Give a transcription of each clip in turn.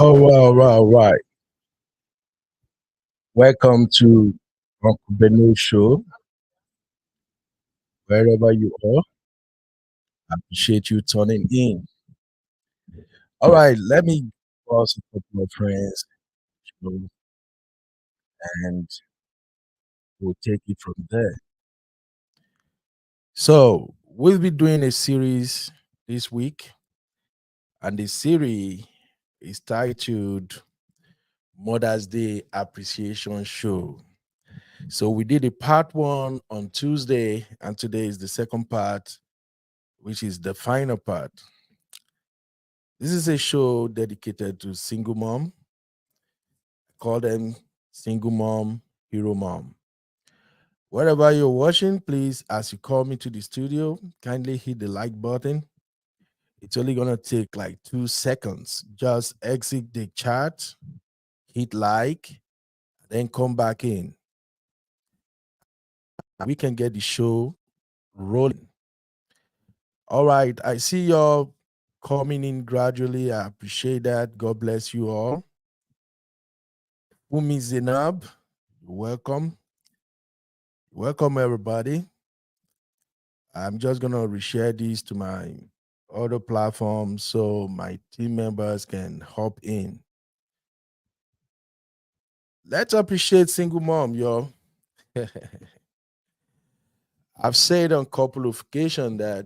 Oh, right. Welcome to Uncle Beno Show, wherever you are. I appreciate you tuning in. All right, let me pause a couple of friends and we'll take it from there. So, we'll be doing a series this week, and the series is titled Mother's Day Appreciation Show. So, we did a part one on Tuesday, and today is the second part, which is the final part. This is a show dedicated to single mom. I call them single mom, hero mom. Wherever you're watching, please, as you call me to the studio, kindly hit the like button. It's only gonna take like 2 seconds. Just exit the chat, hit like, then come back in. We can get the show rolling. All right, I see y'all coming in gradually. I appreciate that. God bless you all. Umi Zainab, welcome. Welcome, everybody. I'm just going to reshare this to my other platforms so my team members can hop in. Let's appreciate single mom, yo. I've said on a couple of occasions that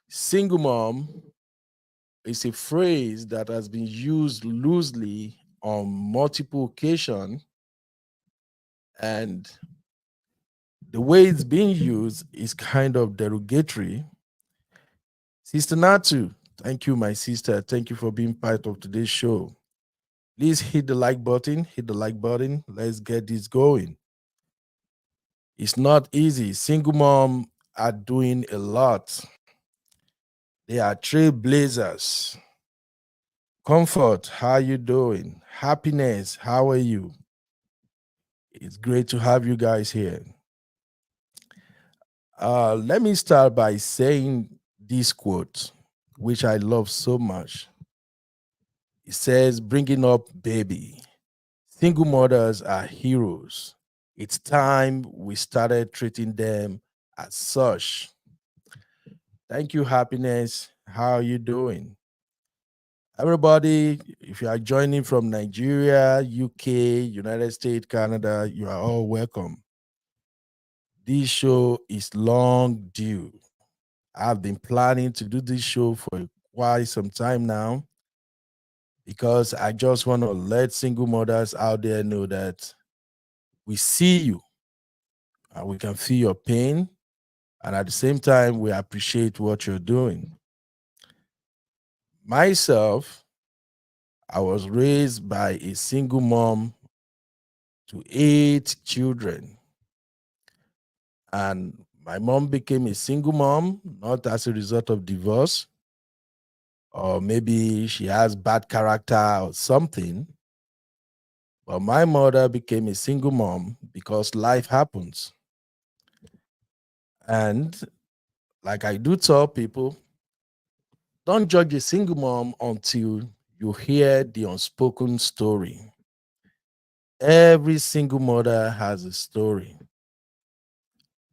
single mom is a phrase that has been used loosely on multiple occasions, and the way it's being used is kind of derogatory. Sister Natu, thank you, my sister. Thank you for being part of today's show. Please hit the like button. Hit the like button. Let's get this going. It's not easy. Single mom are doing a lot. They are trailblazers. Comfort, how you doing? Happiness, how are you? It's great to have you guys here. Let me start by saying this quote, which I love so much. It says, bringing up baby. Single mothers are heroes. It's time we started treating them as such. Thank you, happiness. How are you doing? Everybody, if you are joining from Nigeria, UK, United States, Canada, you are all welcome. This show is long due. I've been planning to do this show for quite some time now because I just want to let single mothers out there know that we see you and we can feel your pain. And at the same time, we appreciate what you're doing. Myself, I was raised by a single mom to 8 children. And my mom became a single mom, not as a result of divorce, or maybe she has bad character or something. But my mother became a single mom because life happens. And like I do tell people, don't judge a single mom until you hear the unspoken story. Every single mother has a story.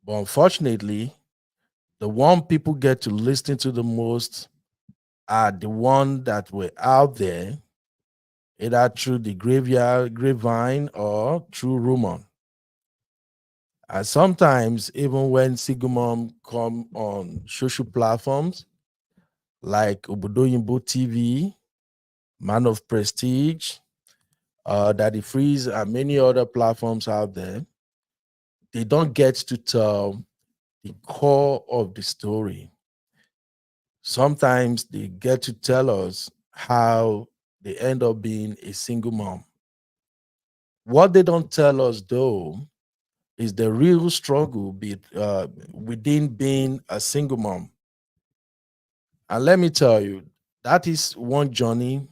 But unfortunately, the one people get to listen to the most are the one that were out there, either through the graveyard, grapevine, or through rumor. And sometimes, even when single mom come on social platforms like Obodoyinbo TV, Man of Prestige, Daddy Freeze, and many other platforms out there, they don't get to tell the core of the story. Sometimes they get to tell us how they end up being a single mom. What they don't tell us, though, is the real struggle within being a single mom. And let me tell you, that is one journey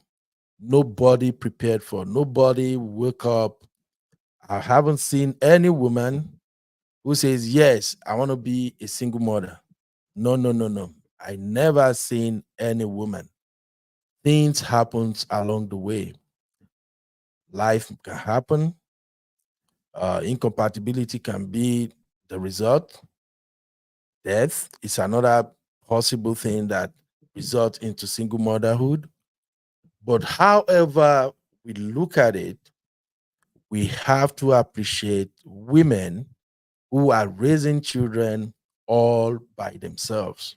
nobody prepared for. Nobody woke up. I haven't seen any woman who says, yes, I want to be a single mother. No, no, no, no. I never seen any woman. Things happens along the way. Life can happen. Incompatibility can be the result. Death is another possible thing that results into single motherhood. But however we look at it, we have to appreciate women who are raising children all by themselves.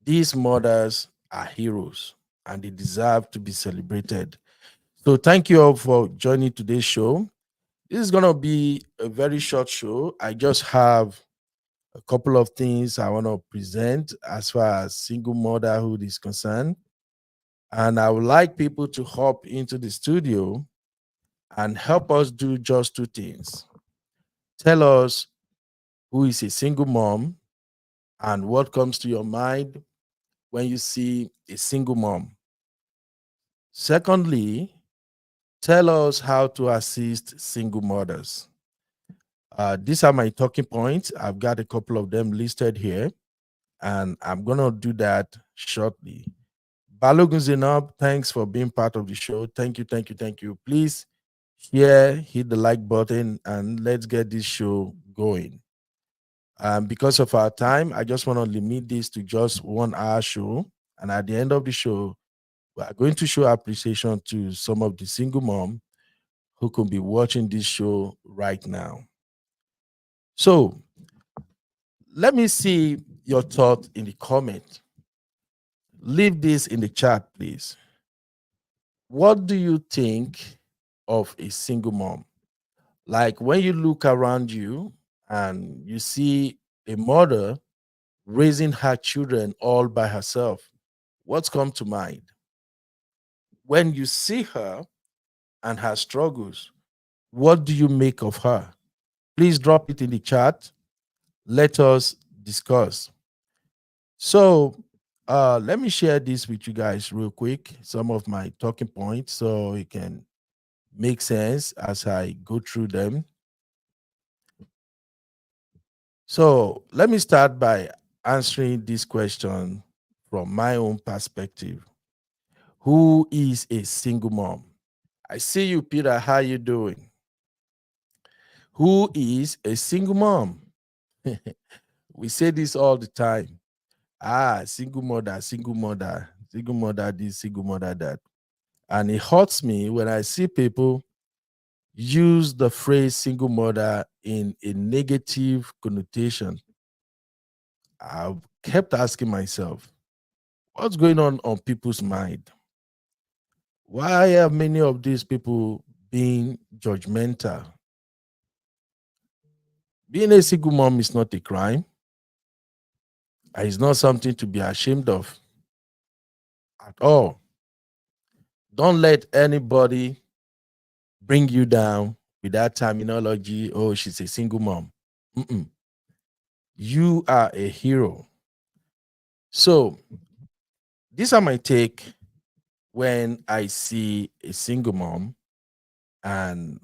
These mothers are heroes and they deserve to be celebrated. So, thank you all for joining today's show. This is going to be a very short show. I just have a couple of things I want to present as far as single motherhood is concerned. And I would like people to hop into the studio and help us do just two things. Tell us who is a single mom and what comes to your mind when you see a single mom. Secondly, tell us how to assist single mothers. These are my talking points. I've got a couple of them listed here, and I'm going to do that shortly. Balogun Zainab, thanks for being part of the show. Thank you, thank you, thank you. Please share, hit the like button, and let's get this show going. Because of our time, I just want to limit this to just 1 hour show. And at the end of the show, we are going to show appreciation to some of the single mom who could be watching this show right now. So let me see your thought in the comment. Leave this in the chat, please. What do you think of a single mom? Like when you look around you and you see a mother raising her children all by herself, what's come to mind? When you see her and her struggles, what do you make of her? Please drop it in the chat. Let us discuss. So, let me share this with you guys real quick. Some of my talking points so it can make sense as I go through them. So, let me start by answering this question from my own perspective. Who is a single mom? I see you, Peter. How you doing? Who is a single mom? We say this all the time. Ah, single mother this, single mother that. And it hurts me when I see people use the phrase single mother in a negative connotation. I've kept asking myself, what's going on people's mind? Why are many of these people being judgmental? Being a single mom is not a crime. It's not something to be ashamed of at all. Don't let anybody bring you down with that terminology. Oh, she's a single mom. Mm-mm. You are a hero. So, these are my take when I see a single mom and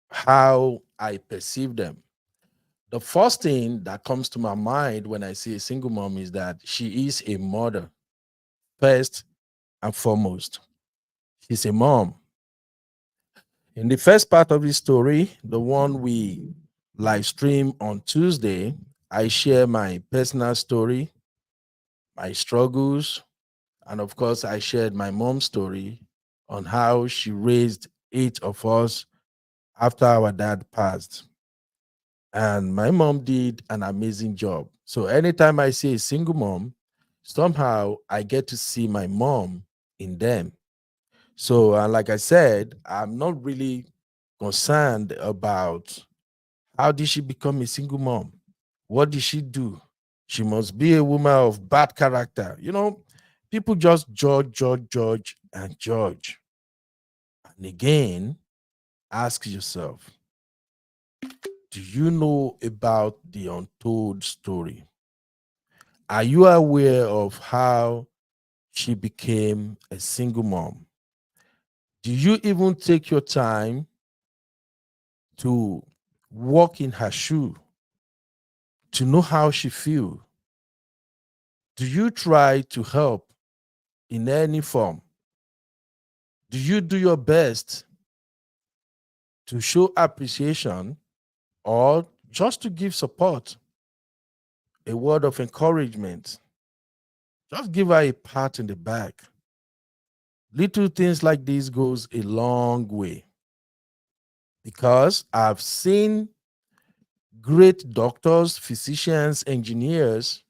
how I perceive them. The first thing that comes to my mind when I see a single mom is that she is a mother, first and foremost. She's a mom. In the first part of the story, the one we live stream on Tuesday, I share my personal story, my struggles, and of course, I shared my mom's story on how she raised 8 of us after our dad passed. And my mom did an amazing job. So anytime I see a single mom, somehow I get to see my mom in them. So, like I said, I'm not really concerned about how did she become a single mom? What did she do? She must be a woman of bad character. People just judge, and judge. And again, ask yourself, do you know about the untold story? Are you aware of how she became a single mom? Do you even take your time to walk in her shoe to know how she feels? Do you try to help in any form? Do you do your best to show appreciation or just to give support, a word of encouragement? Just give her a pat in the back. Little things like this goes a long way because I've seen great doctors, physicians, engineers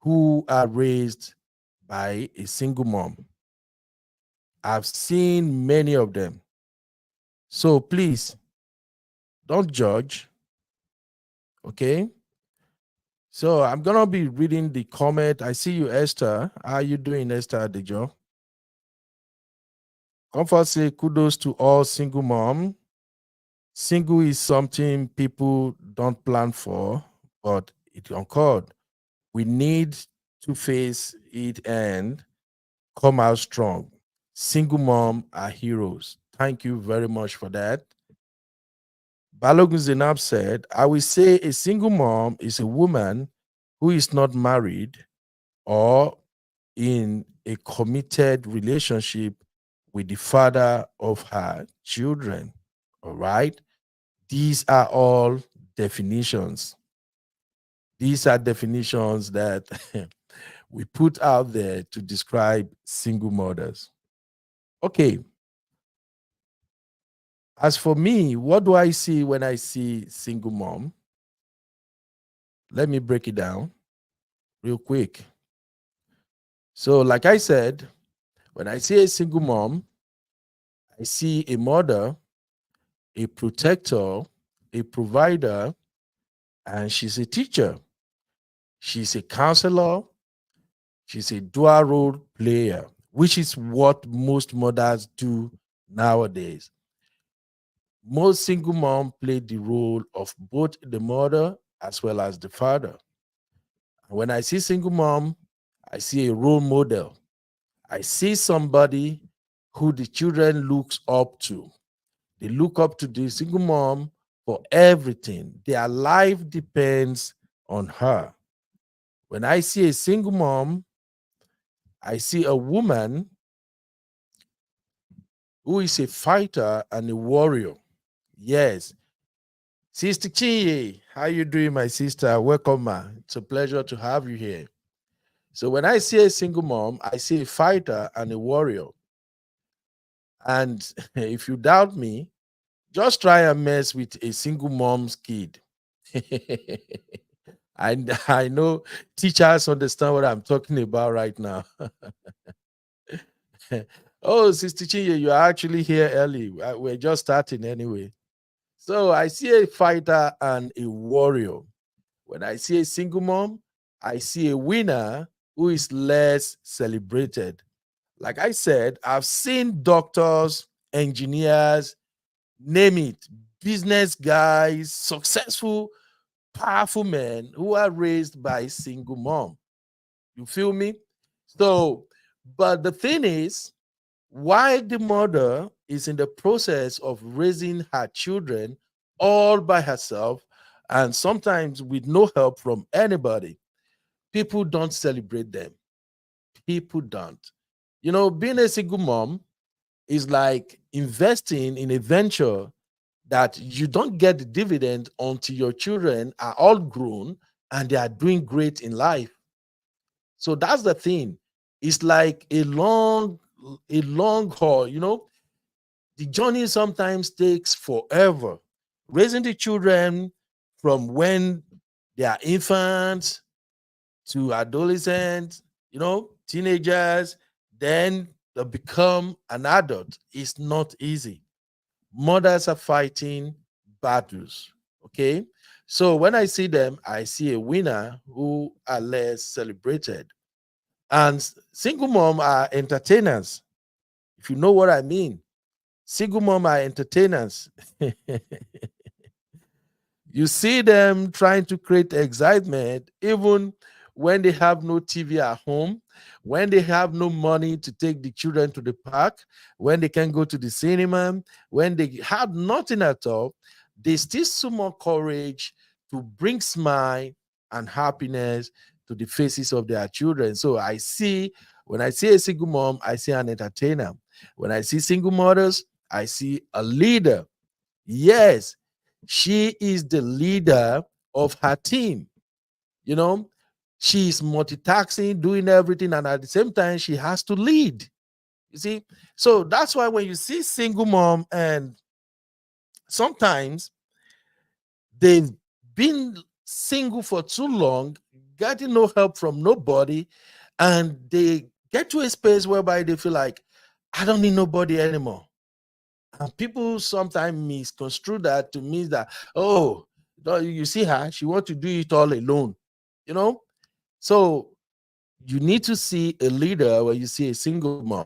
who are raised by a single mom. I've seen many of them. So please don't judge. Okay. So I'm gonna be reading the comment. I see you, Esther. How are you doing, Esther Adejo? Comfort say kudos to all single mom. Single is something people don't plan for, but it occurred. We need to face it and come out strong. Single mom are heroes. Thank you very much for that. Balogun Zainab said, I will say a single mom is a woman who is not married or in a committed relationship with the father of her children. All right. These are all definitions. These are definitions that we put out there to describe single mothers. Okay. As for me, what do I see when I see single mom? Let me break it down real quick. So, like I said, when I see a single mom, I see a mother, a protector, a provider, and she's a teacher. She's a counselor. She's a dual role player, which is what most mothers do nowadays. Most single mom play the role of both the mother as well as the father. When I see single mom, I see a role model. I see somebody who the children looks up to. They look up to the single mom for everything. Their life depends on her. When I see a single mom, I see a woman who is a fighter and a warrior. Yes. Sister Chinye, how you doing, my sister? Welcome, ma. It's a pleasure to have you here. So when I see a single mom, I see a fighter and a warrior. And if you doubt me, just try and mess with a single mom's kid. I know teachers understand what I'm talking about right now. Oh, Sister Chinye, you're actually here early. We're just starting anyway. So I see a fighter and a warrior. When I see a single mom, I see a winner who is less celebrated. Like I said, I've seen doctors, engineers, name it, business guys, successful, powerful men who are raised by a single mom. You feel me? So, but the thing is, while the mother is in the process of raising her children all by herself and sometimes with no help from anybody, people don't celebrate them. People don't. You know, being a single mom is like investing in a venture that you don't get the dividend until your children are all grown and they are doing great in life. So that's the thing. It's like a long haul, you know. The journey sometimes takes forever. Raising the children from when they are infants to adolescents, you know, teenagers, then they become an adult is not easy. Mothers are fighting battles. Okay. So when I see them, I see a winner who are less celebrated. And single mom are entertainers, if you know what I mean. Single mom are entertainers. You see them trying to create excitement even when they have no TV at home, when they have no money to take the children to the park, when they can go to the cinema, when they have nothing at all. They still summon courage to bring smile and happiness to the faces of their children. So I see When I see a single mom, I see an entertainer. When I see single mothers, I see a leader. Yes, she is the leader of her team. You know, she's multitasking, doing everything, and at the same time, she has to lead. You see, so that's why when you see single mom, and sometimes they've been single for too long, getting no help from nobody, and they get to a space whereby they feel like, I don't need nobody anymore. And people sometimes misconstrue that to mean that, oh, you see her, she wants to do it all alone. You know? So you need to see a leader when you see a single mom.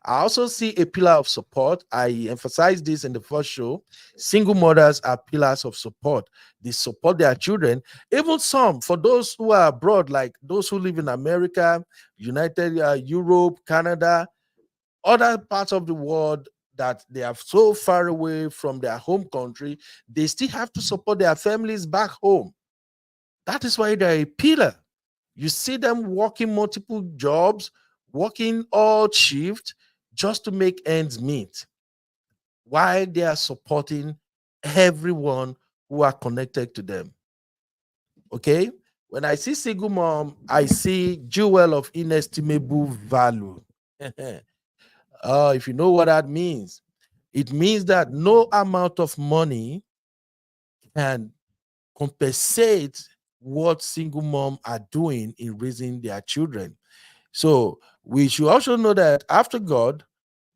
I also see a pillar of support. I emphasized this in the first show. Single mothers are pillars of support. They support their children. Even some, for those who are abroad, like those who live in America, United Europe, Canada, other parts of the world that they are so far away from their home country, they still have to support their families back home. That is why they're a pillar. You see them working multiple jobs, working all shift just to make ends meet, while they are supporting everyone who are connected to them. Okay? When I see single mom, I see jewel of inestimable value. If you know what that means, it means that no amount of money can compensate what single mom are doing in raising their children. So we should also know that after God,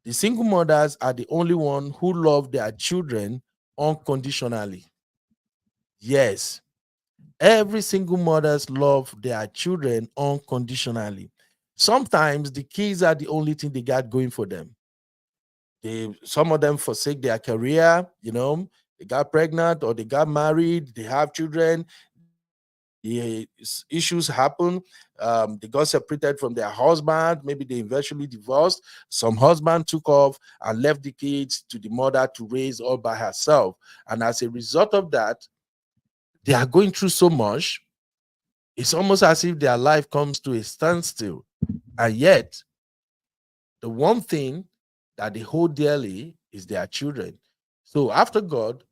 the single mothers are the only one who love their children unconditionally. Yes, every single mothers love their children unconditionally. Sometimes the kids are the only thing they got going for them. Some of them forsake their career, they got pregnant or they got married, they have children, issues happen. They got separated from their husband, maybe they eventually divorced. Some husband took off and left the kids to the mother to raise all by herself, and as a result of that, they are going through so much. It's almost as if their life comes to a standstill, and yet the one thing that they hold dearly is their children. So after God,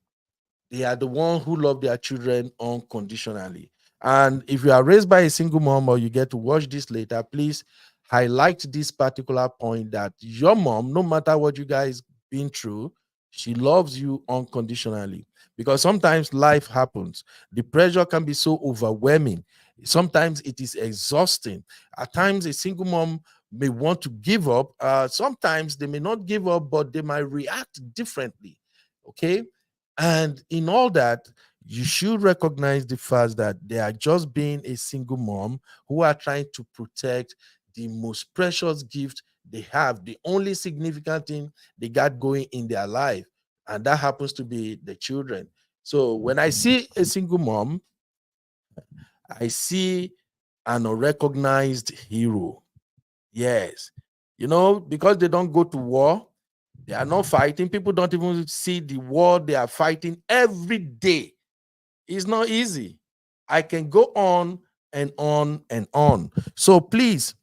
they are the one who love their children unconditionally. And if you are raised by a single mom or you get to watch this later, please highlight this particular point that your mom, no matter what you guys been through, she loves you unconditionally. Because sometimes life happens. The pressure can be so overwhelming. Sometimes it is exhausting. At times, a single mom may want to give up. Sometimes they may not give up, but they might react differently. Okay, and in all that, you should recognize the fact that they are just being a single mom who are trying to protect the most precious gift they have, the only significant thing they got going in their life. And that happens to be the children. So when I see a single mom, I see an unrecognized hero. Yes. Because they don't go to war, they are not fighting. People don't even see the war they are fighting every day. It's not easy. I can go on and on and on. So please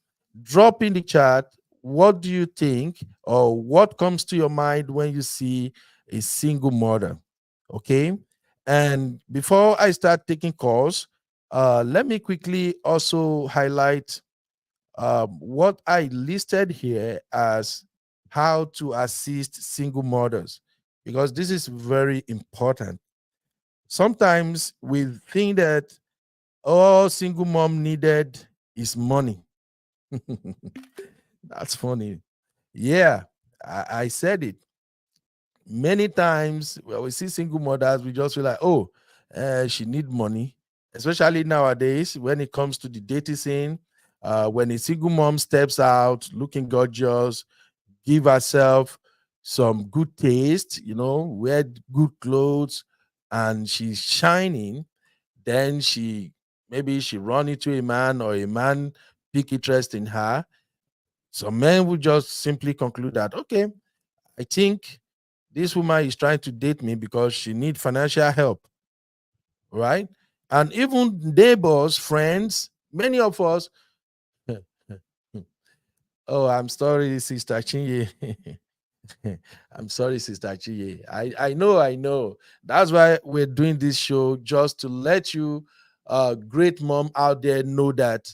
drop in the chat, what do you think or what comes to your mind when you see a single mother? Okay. And before I start taking calls, let me quickly also highlight what I listed here as how to assist single mothers, because this is very important. Sometimes we think that all single mom needed is money. That's funny. Yeah, I said it many times. When we see single mothers, we just feel like, oh, she need money, especially nowadays when it comes to the dating scene. When a single mom steps out looking gorgeous, give herself some good taste, wear good clothes, and she's shining, then she run into a man or a man pick interest in her. Some men would just simply conclude that, okay, I think this woman is trying to date me because she need financial help, right? And even neighbors, friends, many of us Oh, I'm sorry, Sister Chinye. I'm sorry, Sister Chinye. I know. That's why we're doing this show, just to let you, great mom out there, know that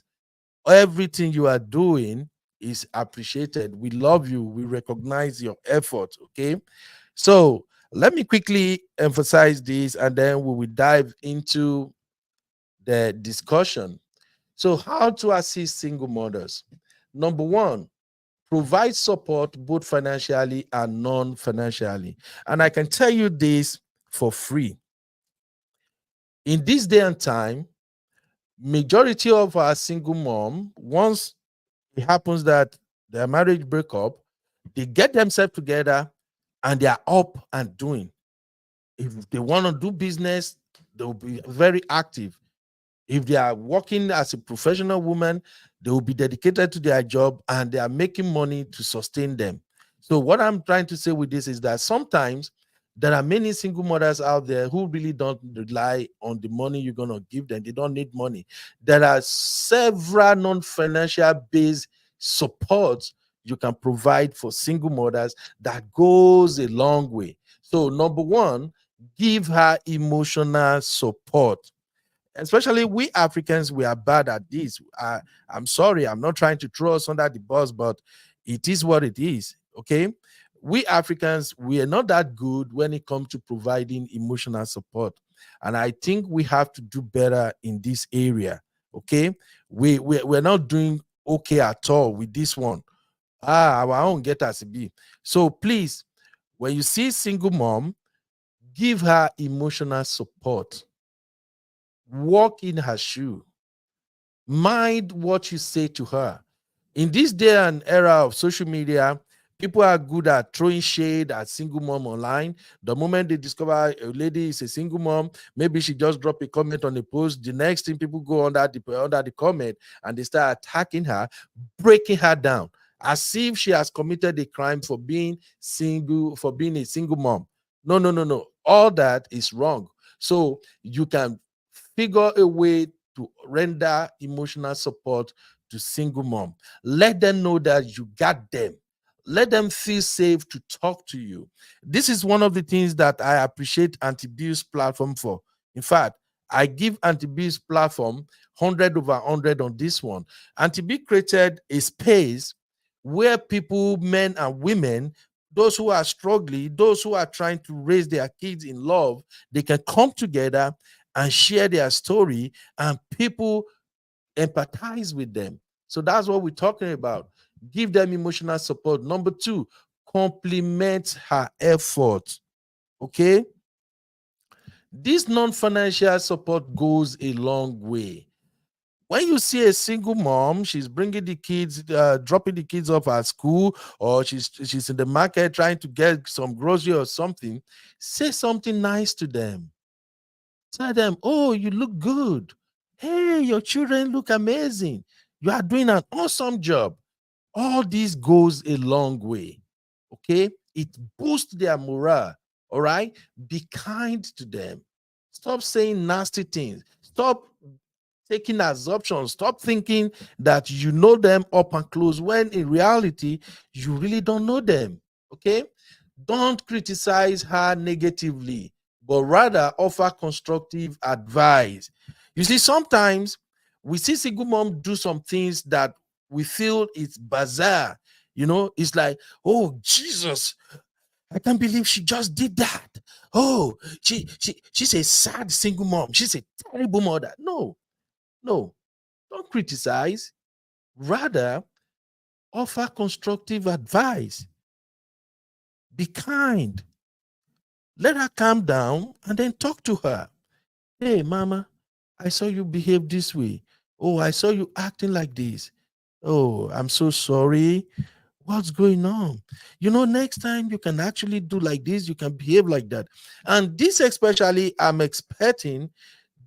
everything you are doing is appreciated. We love you. We recognize your effort. Okay. So let me quickly emphasize this, and then we will dive into the discussion. So, how to assist single mothers? Number one, provide support both financially and non financially. And I can tell you this for free. In this day and time, majority of our single mom, once it happens that their marriage break up, they get themselves together and they are up and doing. If they want to do business, they'll be very active. If they are working as a professional woman, they will be dedicated to their job and they are making money to sustain them. So, what I'm trying to say with this is that sometimes there are many single mothers out there who really don't rely on the money you're going to give them. They don't need money. There are several non financial based supports you can provide for single mothers that goes a long way. So, number one, give her emotional support. Especially we Africans, we are bad at this. I'm sorry, I'm not trying to throw us under the bus, but it is what it is. Okay. We Africans, we are not that good when it comes to providing emotional support. And I think we have to do better in this area. Okay. We're not doing okay at all with this one. Our own get us be. So please, when you see single mom, give her emotional support. Walk in her shoe. Mind what you say to her. In this day and era of social media, people are good at throwing shade at single mom online. The moment they discover a lady is a single mom, maybe she just dropped a comment on a post. The next thing, people go under the comment and they start attacking her, breaking her down, as if she has committed a crime for being single, for being a single mom. No, no, no, no. All that is wrong. So you can figure a way to render emotional support to single mom. Let them know that you got them. Let them feel safe to talk to you. This is one of the things that I appreciate anti-abuse platform for. In fact, I give anti-abuse platform 100 over 100 on this one. Anti-abuse created a space where people, men and women, those who are struggling, those who are trying to raise their kids in love, they can come together and share their story, and people empathize with them. So that's what we're talking about. Give them emotional support. Number two, compliment her effort. Okay. This non financial support goes a long way. When you see a single mom, she's bringing the kids, dropping the kids off at school, or she's in the market trying to get some grocery or something, say something nice to them. Tell them, oh, you look good. Hey, your children look amazing. You are doing an awesome job. All this goes a long way. Okay. It boosts their morale. All right. Be kind to them. Stop saying nasty things. Stop taking assumptions. Stop thinking that you know them up and close when in reality, you really don't know them. Okay. Don't criticize her negatively, but rather offer constructive advice. You see, sometimes we see single mom do some things that we feel it's bizarre. It's like, oh Jesus, I can't believe she just did that. Oh, she's a sad single mom. She's a terrible mother. No, no, don't criticize. Rather, offer constructive advice. Be kind. Let her calm down and then talk to her. Hey, mama, I saw you behave this way. Oh, I saw you acting like this. Oh, I'm so sorry. What's going on? Next time you can actually do like this, you can behave like that. And this, especially, I'm expecting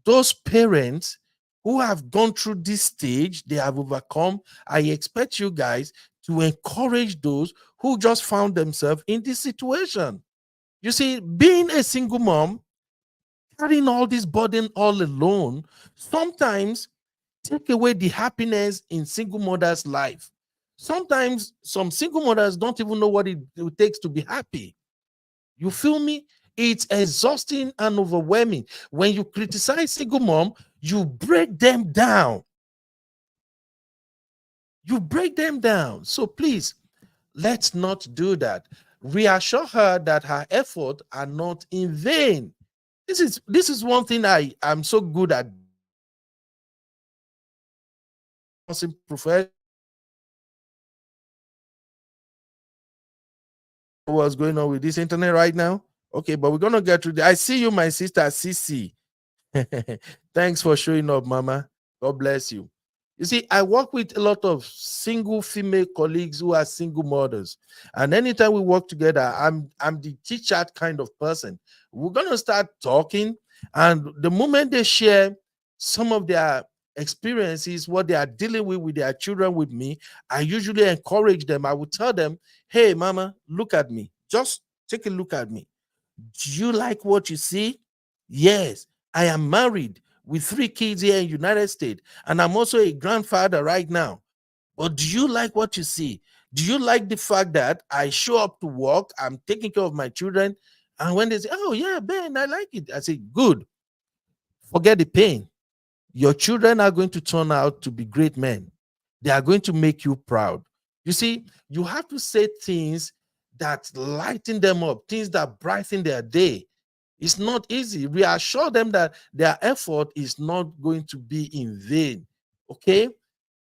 those parents who have gone through this stage, they have overcome. I expect you guys to encourage those who just found themselves in this situation. You see, being a single mom, carrying all this burden all alone, sometimes take away the happiness in single mother's life. Sometimes some single mothers don't even know what it takes to be happy. You feel me? It's exhausting and overwhelming. When you criticize single mom, you break them down. You break them down. So please, let's not do that. Reassure her that her efforts are not in vain. This is one thing I'm so good at. Profession. What's going on with this internet right now? Okay, but we're gonna get through. I see you, my sister Cece. Thanks for showing up, Mama. God bless you. You see, I work with a lot of single female colleagues who are single mothers, and anytime we work together, I'm the chit chat kind of person. We're gonna start talking, and the moment they share some of their experiences, what they are dealing with their children with me, I usually encourage them. I will tell them, "Hey, Mama, look at me. Just take a look at me. Do you like what you see? Yes, I am married with 3 kids here in United States, and I'm also a grandfather right now. But do you like what you see? Do you like the fact that I show up to work, I'm taking care of my children, and when they say, "Oh yeah, Ben, I like it," I say, "Good. Forget the pain. Your children are going to turn out to be great men. They are going to make you proud." You see, you have to say things that lighten them up, things that brighten their day. It's not easy. Reassure them that their effort is not going to be in vain. Okay?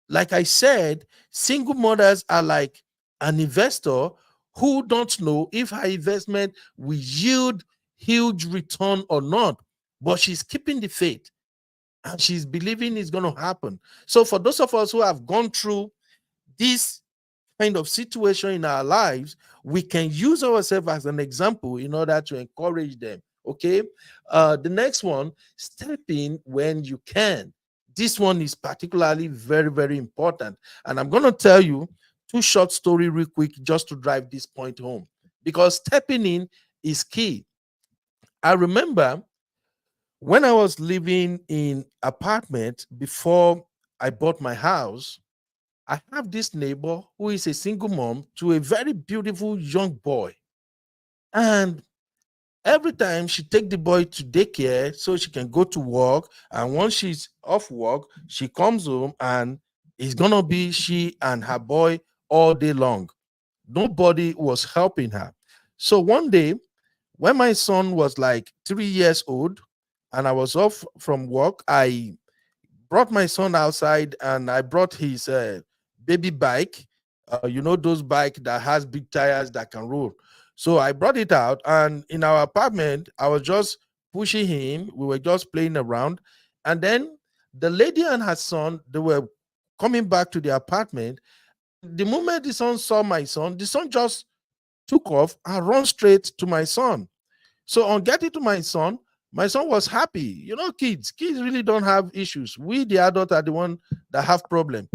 Like I said, single mothers are like an investor who don't know if her investment will yield huge return or not, but she's keeping the faith and she's believing it's going to happen. So for those of us who have gone through this kind of situation in our lives, we can use ourselves as an example in order to encourage them. Okay. The next one, step in when you can. This one is particularly very, very important. And I'm going to tell you two short story real quick just to drive this point home because stepping in is key. I remember when I was living in apartment before I bought my house, I have this neighbor who is a single mom to a very beautiful young boy. And every time she take the boy to daycare so she can go to work. And once she's off work, she comes home and it's gonna be she and her boy all day long. Nobody was helping her. So one day, when my son was like 3 years old and I was off from work, I brought my son outside and I brought his baby bike. Those bike that has big tires that can roll. So I brought it out, and in our apartment, I was just pushing him. We were just playing around, and then the lady and her son they were coming back to the apartment. The moment the son saw my son, the son just took off and run straight to my son. So on getting to my son was happy. Kids really don't have issues. We, the adult, are the one that have problem.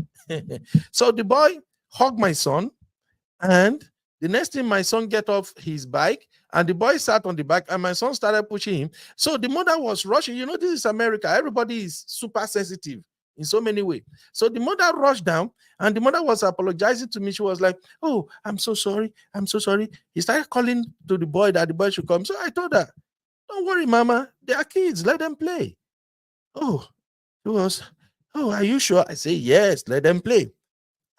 So the boy hugged my son, and the next thing, my son get off his bike, and the boy sat on the bike, and my son started pushing him. So the mother was rushing. This is America. Everybody is super sensitive in so many ways. So the mother rushed down, and the mother was apologizing to me. She was like, "Oh, I'm so sorry. I'm so sorry." He started calling to the boy that the boy should come. So I told her, "Don't worry, Mama. They are kids. Let them play." Oh, it was, "Oh, are you sure?" I say, "Yes, let them play."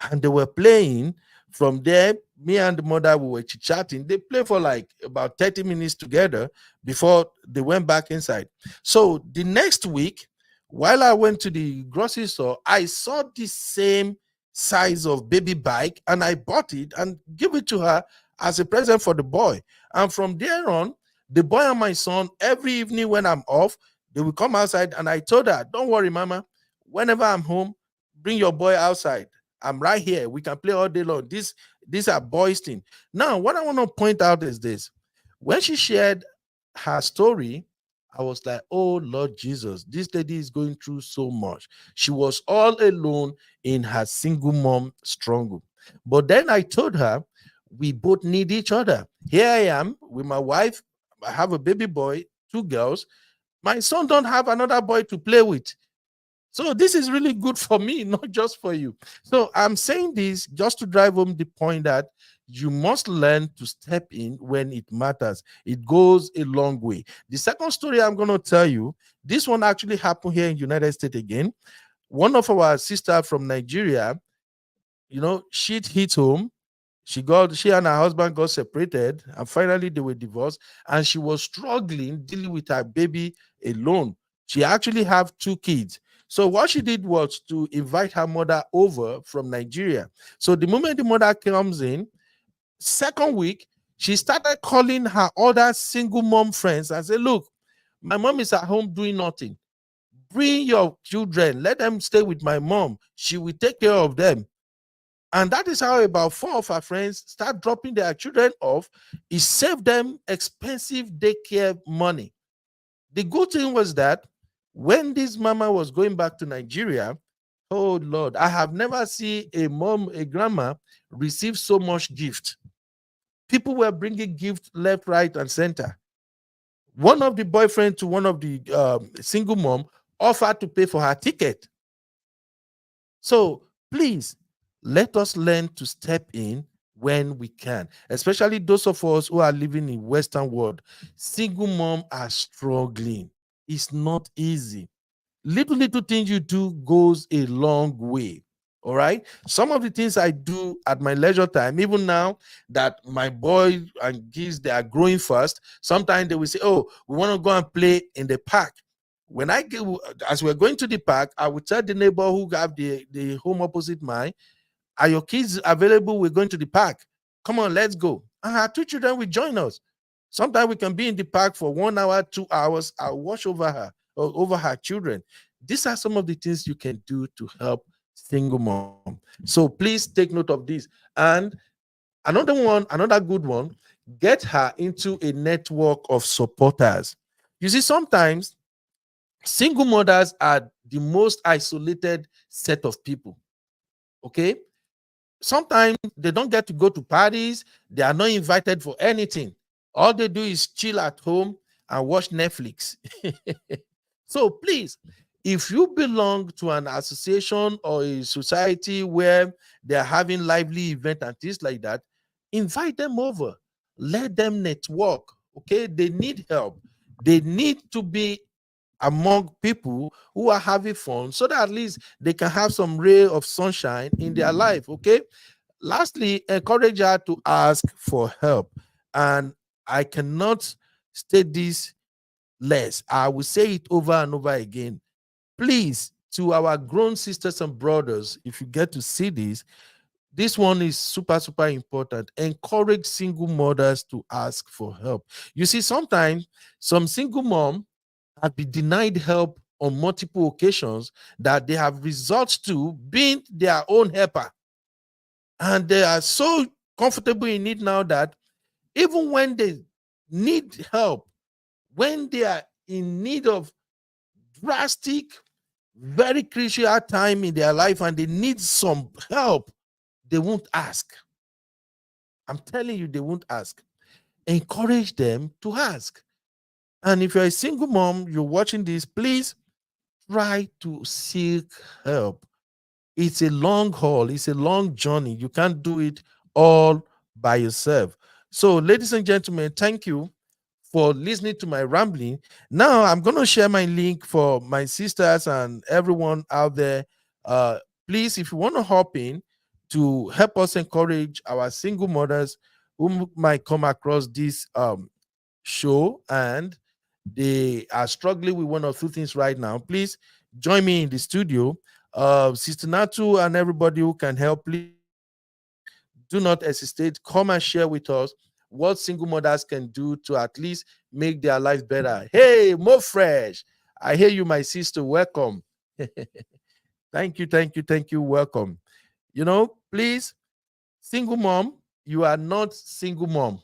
And they were playing. From there, me and the mother, we were chatting. They played for like about 30 minutes together before they went back inside. So the next week, while I went to the grocery store, I saw the same size of baby bike and I bought it and give it to her as a present for the boy. And from there on, the boy and my son, every evening when I'm off, they will come outside, and I told her, "Don't worry, Mama. Whenever I'm home, bring your boy outside. I'm right here. We can play all day long." These are boys' thing. Now, what I want to point out is this. When she shared her story, I was like, "Oh Lord Jesus, this lady is going through so much." She was all alone in her single mom struggle. But then I told her, we both need each other. Here I am with my wife. I have a baby boy, 2 girls. My son don't have another boy to play with. So this is really good for me, not just for you. So I'm saying this just to drive home the point that you must learn to step in when it matters. It goes a long way. The second story I'm going to tell you, this one actually happened here in United States again. One of our sister from Nigeria, she hit home. She and her husband got separated, and finally they were divorced, and she was struggling dealing with her baby alone. She actually have two kids. So what she did was to invite her mother over from Nigeria. So the moment the mother comes in, second week, she started calling her other single mom friends and said, look, my mom is at home doing nothing. Bring your children, let them stay with my mom. She will take care of them. And that is how about four of our friends start dropping their children off. It saved them expensive daycare money. The good thing was that when this mama was going back to Nigeria, oh Lord, I have never seen a grandma receive so much gift. People were bringing gifts left, right, and center. One of the boyfriend to one of the single mom offered to pay for her ticket. So please, let us learn to step in when we can, especially those of us who are living in Western world. Single mom are struggling. It's not easy. Little things you do goes a long way. All right. Some of the things I do at my leisure time, even now that my boy and kids they are growing fast, sometimes they will say, oh, we want to go and play in the park. When I get, as we're going to the park, I will tell the neighbor who have the home opposite mine, are your kids available? We're going to the park. Come on, let's go. And our two children will join us. Sometimes we can be in the park for 1 hour, 2 hours. I'll watch over her or over her children. These are some of the things you can do to help single mom. So please take note of this. And another good one, get her into a network of supporters. You see, sometimes single mothers are the most isolated set of people. Okay, sometimes they don't get to go to parties, they are not invited for anything. All they do is chill at home and watch Netflix. So please, if you belong to an association or a society where they're having lively event and things like that, invite them over, let them network. Okay, they need help, they need to be among people who are having fun so that at least they can have some ray of sunshine in their life. Okay, lastly, encourage her to ask for help. And I cannot state this less. I will say it over and over again. Please, to our grown sisters and brothers, if you get to see this one is super important. Encourage single mothers to ask for help. You see, sometimes some single mom have been denied help on multiple occasions that they have resorted to being their own helper. And they are so comfortable in it now that even when they need help, when they are in need of drastic, very crucial time in their life and they need some help, they won't ask. I'm telling you, they won't ask. Encourage them to ask. And if you're a single mom, you're watching this, please try to seek help. It's a long haul, it's a long journey. You can't do it all by yourself. So, ladies and gentlemen, thank you for listening to my rambling. Now, I'm going to share my link for my sisters and everyone out there. Uh, Please, if you want to hop in to help us encourage our single mothers who might come across this show and they are struggling with one or two things right now, please join me in the studio. Sister Natu and everybody who can help, please do not hesitate. Come and share with us what single mothers can do to at least make their life better. Hey, Mo Fresh, I hear you, my sister. Welcome. Thank you. Welcome. Please, single mom, you are not single mom.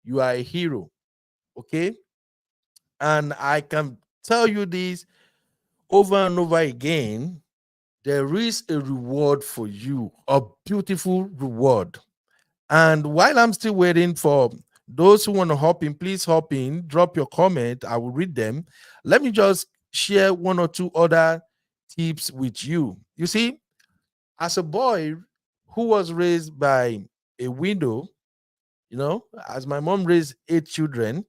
You are a hero. Okay. And I can tell you this over and over again. There is a reward for you, a beautiful reward. And while I'm still waiting for those who want to hop in, please hop in, drop your comment. I will read them. Let me just share one or two other tips with you. You see, as a boy who was raised by a widow, as my mom raised 8 children,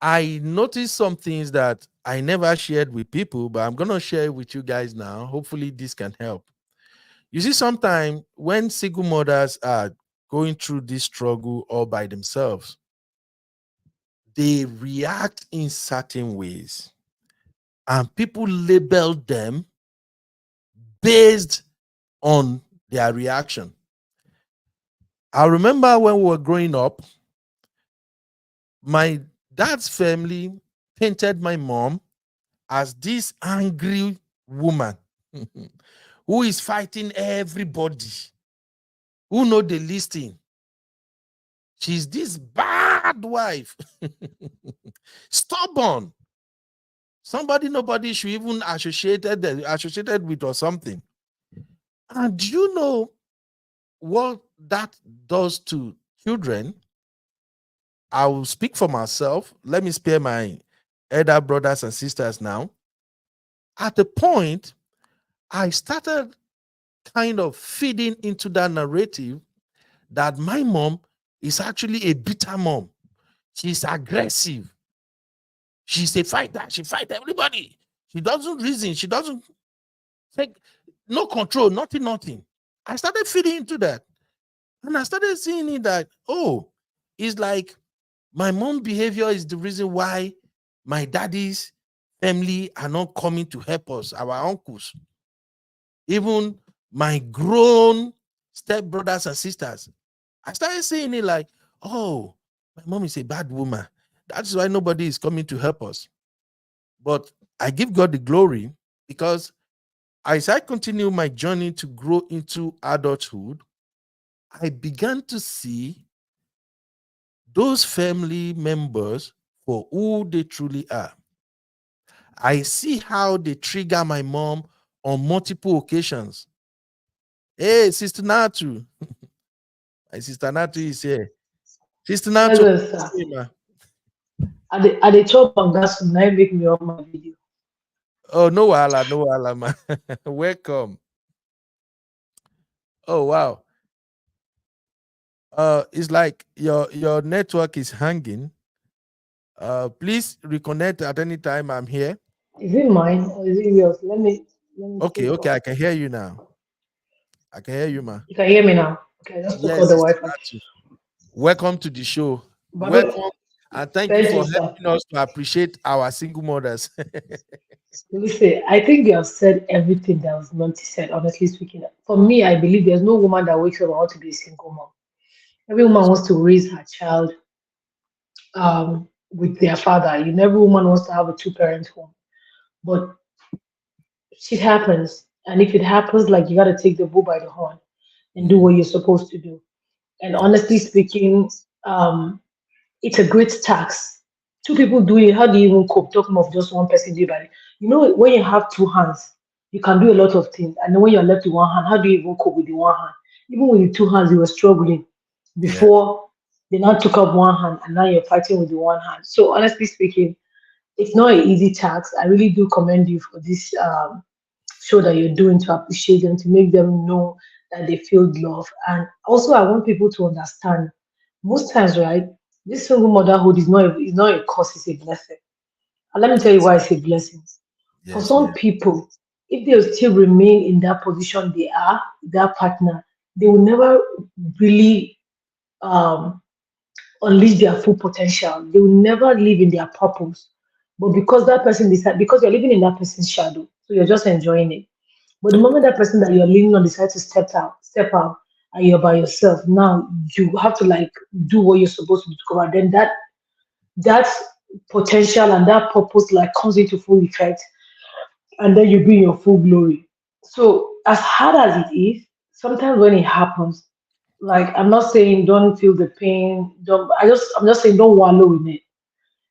I noticed some things that I never shared with people, but I'm going to share it with you guys now. Hopefully, this can help. You see, sometimes when single mothers are going through this struggle all by themselves, they react in certain ways, and people label them based on their reaction. I remember when we were growing up, my dad's family painted my mom as this angry woman who is fighting everybody, who know the listing. She's this bad wife, stubborn. Somebody nobody should even associated with or something. And you know what that does to children? I will speak for myself. Let me spare my elder brothers and sisters now. At the point, I started kind of feeding into that narrative that my mom is actually a bitter mom. She's aggressive. She's a fighter. She fights everybody. She doesn't reason. She doesn't take no control, nothing. I started feeding into that. And I started seeing it that, oh, it's like my mom's behavior is the reason why my daddy's family are not coming to help us, our uncles. Even my grown step brothers and sisters. I started seeing it like, oh, my mom is a bad woman. That's why nobody is coming to help us. But I give God the glory because as I continue my journey to grow into adulthood, I began to see those family members for who they truly are. I see how they trigger my mom on multiple occasions. Hey, Sister Natu. My Sister Natu is here. Sister Natu. Hello, sir. At the top of gas, now make me off my video. Oh, no wahala, no wahala, man. Welcome. Oh, wow. It's like your network is hanging. Please reconnect at any time. I'm here. Is it mine or is it yours? Let me Okay, take okay, off. I can hear you now. I can hear you, ma. You can hear me now. Okay, I just took out Yes, the Sister Wi-Fi. Natu. Welcome to the show. But Welcome, and thank you thank you, for sir. helping us to appreciate our single mothers. Listen, I think you have said everything that was meant to said, honestly speaking. For me, I believe there's no woman that wakes up and wants to be a single mom. Every woman Yes. wants to raise her child with their father. You know, every woman wants to have a two-parent home. But shit happens. And if it happens, like you gotta take the bull by the horn and do what Mhm. you're supposed to do. And honestly Yes. speaking, it's a great tax. Two people doing it, how do you even cope? Talking of just one person doing it. You know, when you have two hands, you can do a lot of things. And then when you're left with one hand, how do you even cope with the one hand? Even with the two hands, you were struggling Yeah. before they now took up one hand and now you're fighting with the one hand. So honestly speaking, it's not an easy task. I really do commend you for this show that you're doing to appreciate them, to make them know that they feel love. And also, I want people to understand most times, right? This single motherhood is not a curse, it's a blessing. And let me tell you Yes. why it's a blessing. For Yes. some Yeah. people, if they still remain in that position they are, that partner, they will never really um, unleash their full potential. They will never live in their purpose. But because that person decide, because you're living in that person's shadow, so you're just enjoying it. But the moment that person that you're leaning on decides to step out, and you're by yourself, now you have to like do what you're supposed to do to cover. Then that potential and that purpose like comes into full effect, and then you be in your full glory. So as hard as it is, sometimes when it happens, like I'm not saying don't feel the pain, don't I'm just saying don't wallow in it.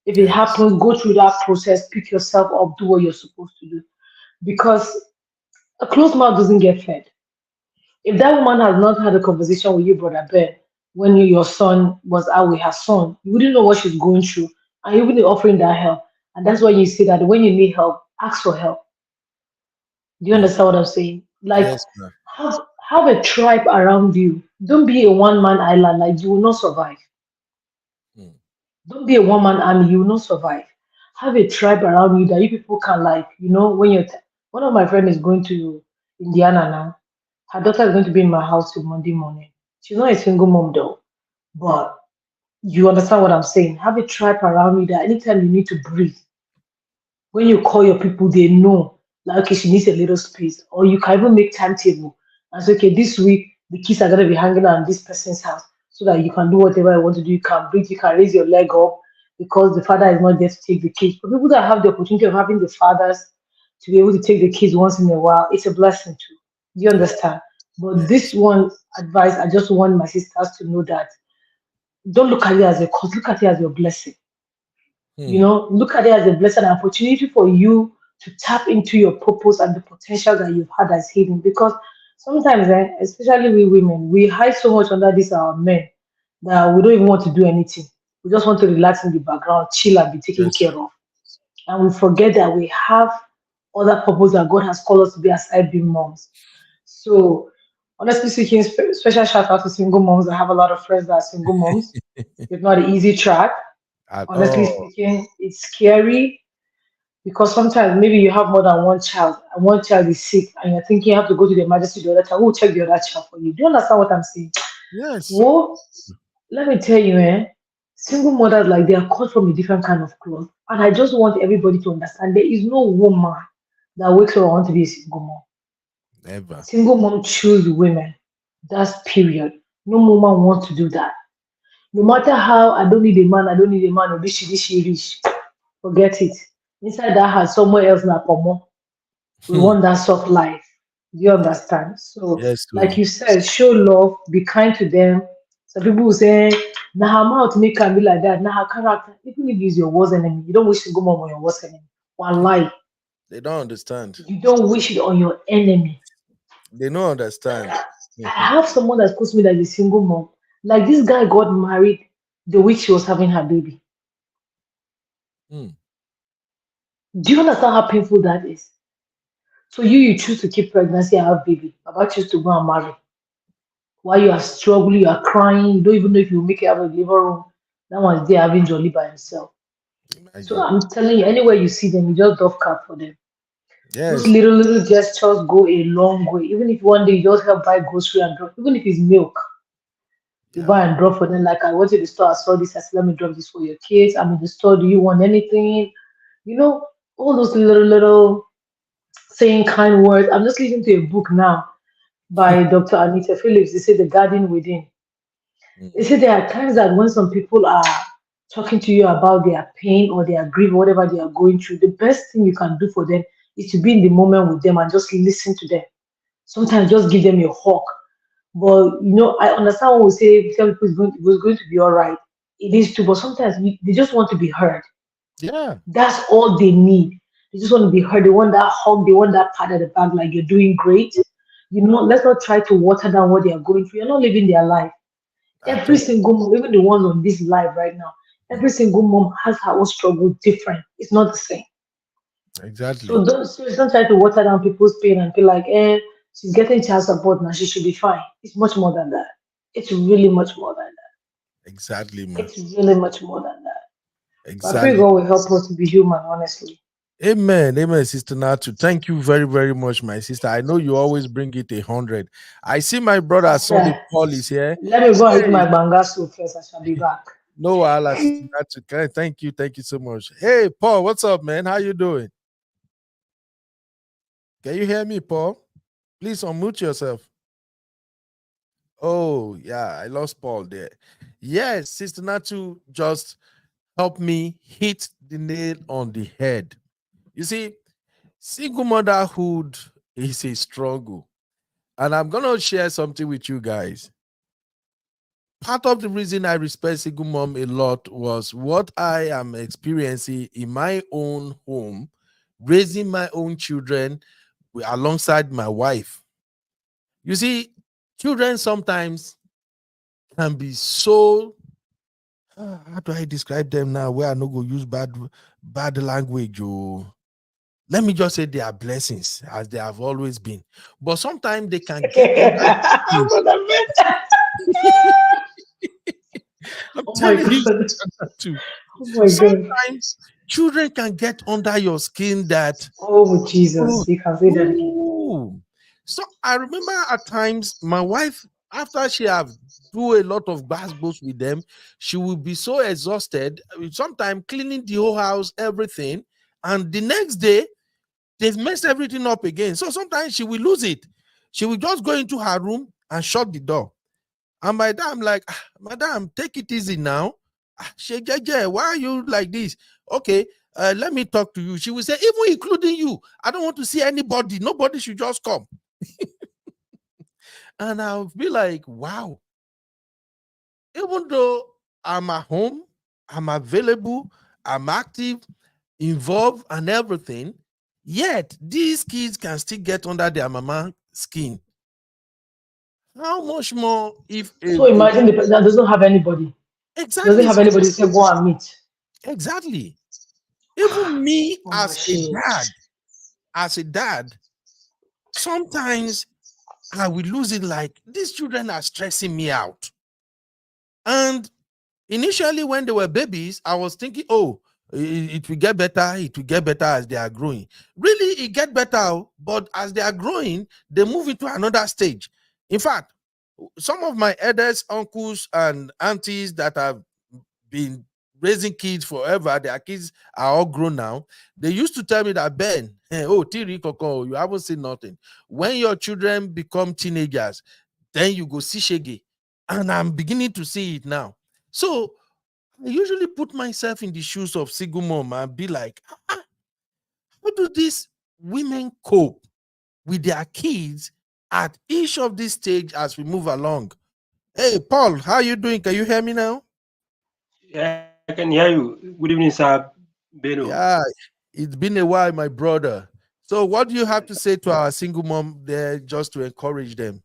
If it Yes. happens, go through that process, pick yourself up, do what you're supposed to do. Because a closed mouth doesn't get fed. If that woman has not had a conversation with you, brother Ben, when your son was out with her son, you wouldn't know what she's going through, and you wouldn't be offering that help. And that's why you say that when you need help, ask for help. Do you understand what I'm saying? Like, Yes, ma'am. have have a tribe around you. Don't be a one man island. Like, you will not survive. Mm. Don't be a one man army. You will not survive. Have a tribe around you that you people can, like, when one of my friends is going to Indiana now. Her daughter is going to be in my house till Monday morning. She's not a single mom though, but you understand what I'm saying. Have a tribe around you that anytime you need to breathe, when you call your people, they know, like, okay, she needs a little space. Or you can even make timetable and say, okay, this week the kids are gonna be hanging out in this person's house so that you can do whatever you want to do. You can breathe, you can raise your leg up because the father is not there to take the kids. For people that have the opportunity of having the fathers to be able to take the kids once in a while, it's a blessing too. Do you Yeah. understand? But this Yes. one advice, I just want my sisters to know that don't look at it as a cause, look at it as your blessing. Hmm. Look at it as a blessed opportunity for you to tap into your purpose and the potential that you've had as hidden. Because sometimes, especially we women, we hide so much under this our men that we don't even want to do anything. We just want to relax in the background, chill and be taken Yes, care sir. of. And we forget that we have other purpose that God has called us to be as being moms. So, honestly speaking, special shout out to single moms. I have a lot of friends that are single moms. It's not an easy track. At Honestly all. speaking, it's scary because sometimes maybe you have more than one child and one child is sick and you're thinking you have to go to the emergency, the other child. Who will check the other child for you? Do you understand what I'm saying? Yes. Well, let me tell you, single mothers, like, they are cut from a different kind of cloth. And I just want everybody to understand there is no woman that wakes up and want to be a single mom. Never. Single mom choose women. That's period. No woman wants to do that. No matter how I don't need a man, or this she rich. Forget it. Inside that house, somewhere else na pomo. We Hmm. want that soft life. Do you understand? So, Yes, like so you said, show love, be kind to them. Some people will say, nah, her mouth make her be like that. Nah, her character. Even if he's your worst enemy, you don't wish to go on your worst enemy. One lie. they don't understand. You don't wish it on your enemy. They don't understand. I have someone that's close to me that is a single mom. Like, this guy got married the week she was having her baby. Hmm. Do you understand how painful that is? So you choose to keep pregnancy and have baby. Baba choose to go and marry. While you are struggling, you are crying, you don't even know if you make it out of the living room. That one's there having jolly by himself. So Imagine. I'm telling you, anywhere you see them, you just doff cap for them. Those Yes. little gestures go a long way. Even if one day you just help buy grocery and drop, even if it's milk, you Yeah. buy and drop for them. Like, I went to the store, I saw this, I said, let me drop this for your kids. I'm in the store, do you want anything? You know, all those little saying kind words. I'm just listening to a book now by Dr. Anita Phillips. They say The Garden Within. They Hmm. say there are times that when some people are talking to you about their pain or their grief, whatever they are going through, the best thing you can do for them is to be in the moment with them and just listen to them. Sometimes just give them a hug. But I understand when we say tell people it was going to be all right. It is too, but sometimes they just want to be heard. Yeah. That's all they need. They just want to be heard. They want that hug. They want that pat at the back, like, you're doing great. Let's not try to water down what they are going through. You're not living their life. At Every all. single mom, even the ones on this live right now, Hmm. every single mom has her own struggle different. It's not the same. Exactly. So don't try to water down people's pain and feel like, she's getting child support now, she should be fine. It's much more than that. It's really much more than that. Exactly, man. It's really much more than that. But I pray Exactly. God will help us to be human, honestly. Amen. Amen, Sister Natu. Thank you very, very much, my sister. I know you always bring it 100. I see my brother Sonny Sister, Paul is here. let me go and eat my Hey, banga soup first. I shall be back. no, Allah, Sister Natu. Thank you. Thank you so much. Hey, Paul, what's up, man? How you doing? Can you hear me, Paul? Please unmute yourself. Oh, yeah, I lost Paul there. Yes, Sister Natu just helped me hit the nail on the head. You see, single motherhood is a struggle. And I'm going to share something with you guys. Part of the reason I respect single mom a lot was what I am experiencing in my own home, raising my own children alongside my wife. You see, children sometimes can be so how do I describe them now where I no go use bad language. Oh. let me just say they are blessings as they have always been. But sometimes they can get under your skin. Brother man. I'm Oh my telling you God. too. Oh my God. Sometimes children can get under your skin that Oh oh, Jesus. You can say that again. ooh. So I remember at times my wife, after she have do a lot of basketballs with them, she will be so exhausted. Sometimes cleaning the whole house, everything, and the next day they've messed everything up again. So sometimes she will lose it. She will just go into her room and shut the door. And by that, I'm like, "Ah, Madam, take it easy now. Ah, Shegeje, why are you like this? Okay, let me talk to you." She will say, even including you, I don't want to see anybody. Nobody should just come. And I'll be like, wow, even though I'm at home, I'm available, I'm active, involved, and everything, yet these kids can still get under their mama skin. How much more if So imagine the person that doesn't have anybody. Doesn't exactly, have anybody to say go and meet. exactly. Even me Oh my shit. as a dad, sometimes I will lose it like these children are stressing me out. And initially, when they were babies, I was thinking, oh, it will get better, it will get better as they are growing. Really, it get better, oh, but as they are growing, they move into another stage. In fact, some of my elders, uncles, and aunties that have been raising kids forever, their kids are all grown now. They used to tell me that Ben, oh, Tiri Koko, you haven't seen nothing. When your children become teenagers, then you go see Shege. And I'm beginning to see it now. So I usually put myself in the shoes of single mom and be like, how do these women cope with their kids at each of these stage as we move along? Hey, Paul, how you doing? Can you hear me now? Yeah, I can hear you. Good evening, sir. Beno. Yeah, it's been a while, my brother. So, what do you have to say to our single mom there just to encourage them?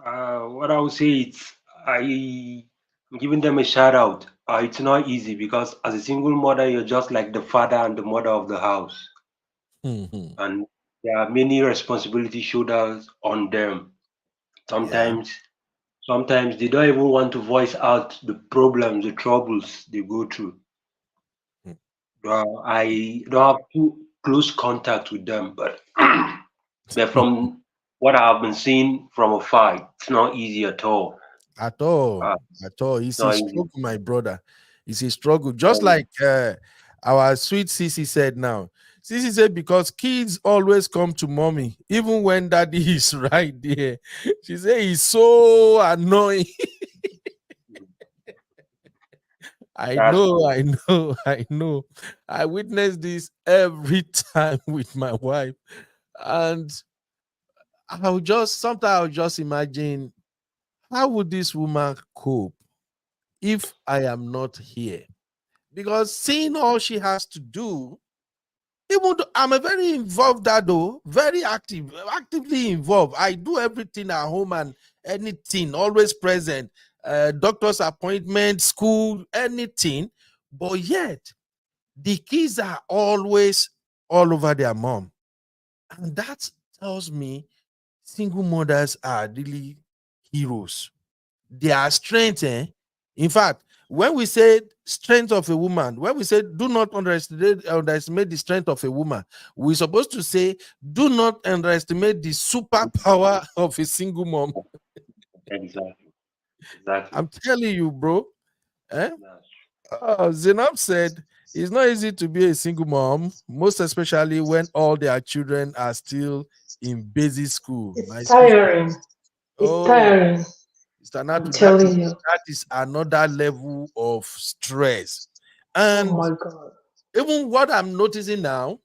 What I would say is I'm giving them a shout out. It's not easy because as a single mother, you're just like the father and the mother of the house, Mhm. and there are many responsibility shoulders on them. Yeah. Sometimes, sometimes they don't even want to voice out the problems, the troubles they go through. Mm. I don't have too close contact with them, but but from what I've been seeing from afar, it's not easy at all. At all. It's At all. It's a not easy. struggle, my brother. It's a struggle. Just Um, like our sweet Sissy said now. Sissy said, because kids always come to mommy, even when daddy is right there. She said, he's so annoying. I that's know, true. I know, I know. I witness this every time with my wife. And I'll just imagine, how would this woman cope if I am not here? Because seeing all she has to do, even though I'm a very involved dad, though, very active, actively involved. I do everything at home and anything, always present. Doctor's appointment, school, anything. But yet, the kids are always all over their mom. And that tells me single mothers are really heroes. Their strength, in fact, when we say strength of a woman, when we say do not underestimate the strength of a woman, we're supposed to say do not underestimate the superpower of a single mom. Exactly. Exactly. I'm telling you, bro. Eh? That's Zainab said it's not easy to be a single mom, most especially when all their children are still in basic school. My It's sister, tiring. It's oh, tiring. Mr. I'm Natu, telling you. that is another level of stress. Oh And my God. even what I'm noticing now,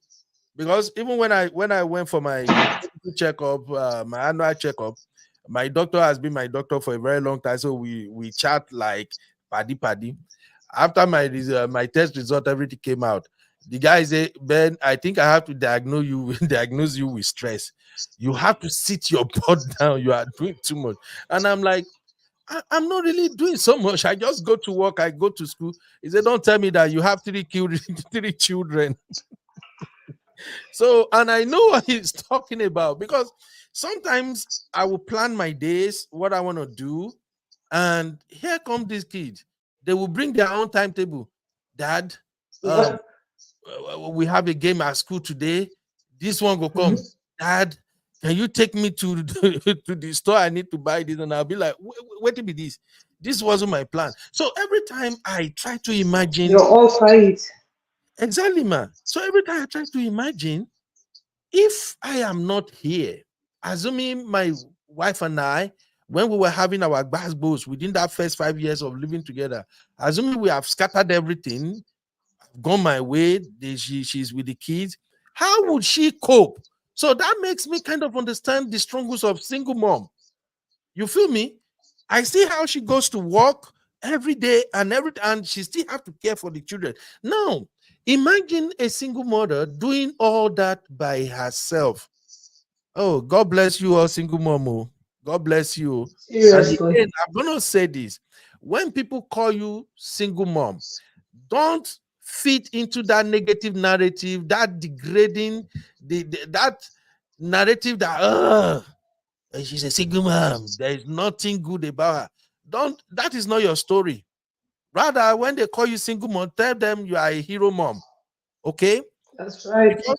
because even when I went for my medical checkup, my annual checkup, my doctor has been my doctor for a very long time. So we chat like paddy paddy. After my test result, everything came out. The guy said, Ben, I think I have to diagnose you diagnose you with stress. You have to sit your butt down. You are doing too much. And I'm like, I'm not really doing so much. I just go to work, I go to school. He said, don't tell me that you have three children, three children. So, and I know what he's talking about because sometimes I will plan my days, what I want to do, and here come these kids. They will bring their own timetable. Dad, um, Yeah. we have a game at school today. This one will come. Mhm. Dad, can you take me to to the store? I need to buy this, and I'll be like, wait to be this. This wasn't my plan. So every time I try to You're imagine, all quiet. exactly, man. So every time I try to imagine if I am not here, assuming my wife and I, when we were having our basketballs within that first 5 years of living together, assuming we have scattered everything, gone my way, she's with the kids, how would she cope? So that makes me kind of understand the struggles of single mom. You feel me? I see how she goes to work every day and she still have to care for the children. Now, imagine a single mother doing all that by herself. Oh, God bless you all, single mom. Oh. God bless you. And Seriously. again, I'm gonna say this: when people call you single mom, don't fit into that negative narrative, that degrading, that narrative that she's a single mom. There is nothing good about her. Don't. That is not your story. Rather, when they call you single mom, tell them you are a hero mom. Okay, That's right. because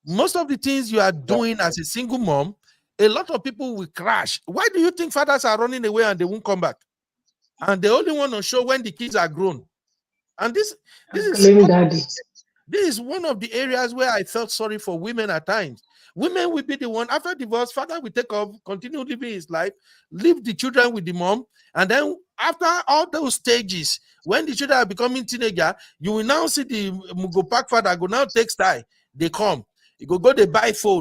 most of the things you are Yeah. doing as a single mom, a lot of people will crash. Why do you think fathers are running away and they won't come back? And they only want to show when the kids are grown. And this And is claim daddy. this is one of the areas where I felt sorry for women at times. Women will be the one after divorce, father will take off, continue living his life, leave the children with the mom, and then after all those stages, when the children are becoming teenager, you will now see the Mugo Park father go now take style. They come, you go they buy phone.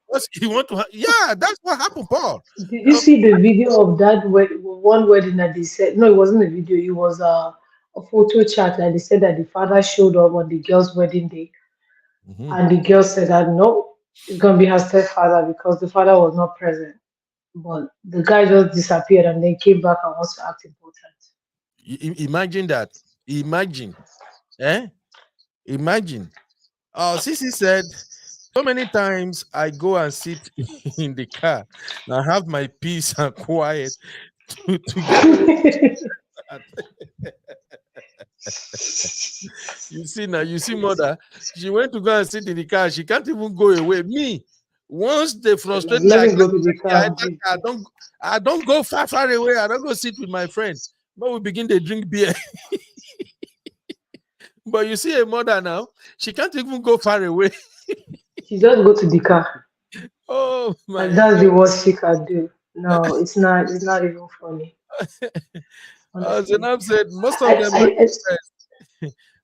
Because you want to, yeah, that's what happened, Paul. Did you see the video of that one wedding that they said? No, it wasn't a video. It was a photo chat that they said that the father showed up on the girl's wedding day, Mhm. and the girl said that no, it's gonna be her stepfather because the father was not present. But the guy just disappeared and then came back and wants to act important. Imagine that. Imagine, eh? Imagine. Sissy said, so many times I go and sit in the car and have my peace and quiet to get that. You see now, you see mother, she went to go and sit in the car. She can't even go away. Me, once they Like, frustrate me, let me go to the car. I don't go far away. I don't go sit with my friend. But we begin to drink beer. But you see a mother now, she can't even go far away. She just go to the car, Oh my and that's God. the worst she can do. No, it's not. It's not even funny, honestly. Zainab said most of I, them are I, depressed.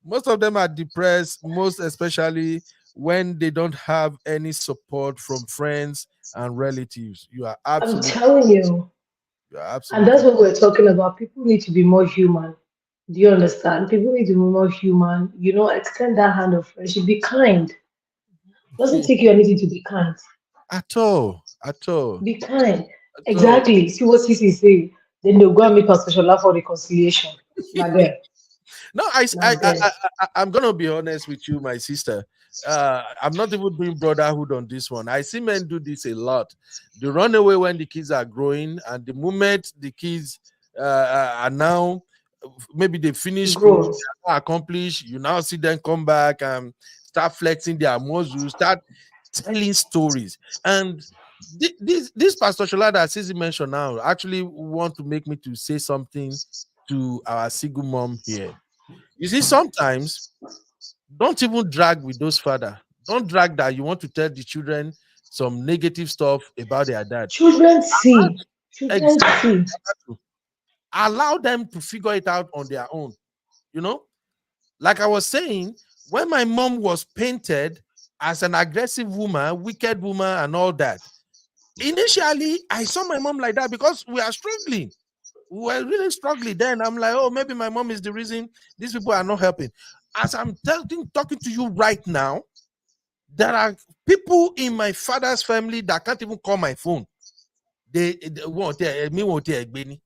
Most of them are depressed, most especially when they don't have any support from friends and relatives. I'm telling you, You are and that's absolutely what we're talking about. People need to be more human. Do you understand? People need to be more human. You know, extend that hand of friendship. Be kind. Doesn't take you anything to be kind. at all, at all, Be kind. at all. Exactly. See what Sisi say. Then they'll go and make Pastor Shola for reconciliation. Now there. No, Now there. I'm gonna be honest with you, my sister. I'm not even doing brotherhood on this one. I see men do this a lot. They run away when the kids are growing, and the moment the kids are now maybe they finish school, Grow. they are accomplished. You now see them come back and start flexing their muscles, start telling stories. And this Pastor Shola that Sisi mentioned now actually want to make me to say something to our single mom here. You see, sometimes don't even drag with those father. Don't drag that you want to tell the children some negative stuff about their dad. Children see. Children Exactly. see. Allow them to figure it out on their own. You know, like I was saying, when my mom was painted as an aggressive woman, wicked woman, and all that, initially I saw my mom like that because we are struggling. We were really struggling then. I'm like, oh, maybe my mom is the reason these people are not helping. As I'm talking to you right now, there are people in my father's family that can't even call my phone. They won't tell me, won't tell Benny.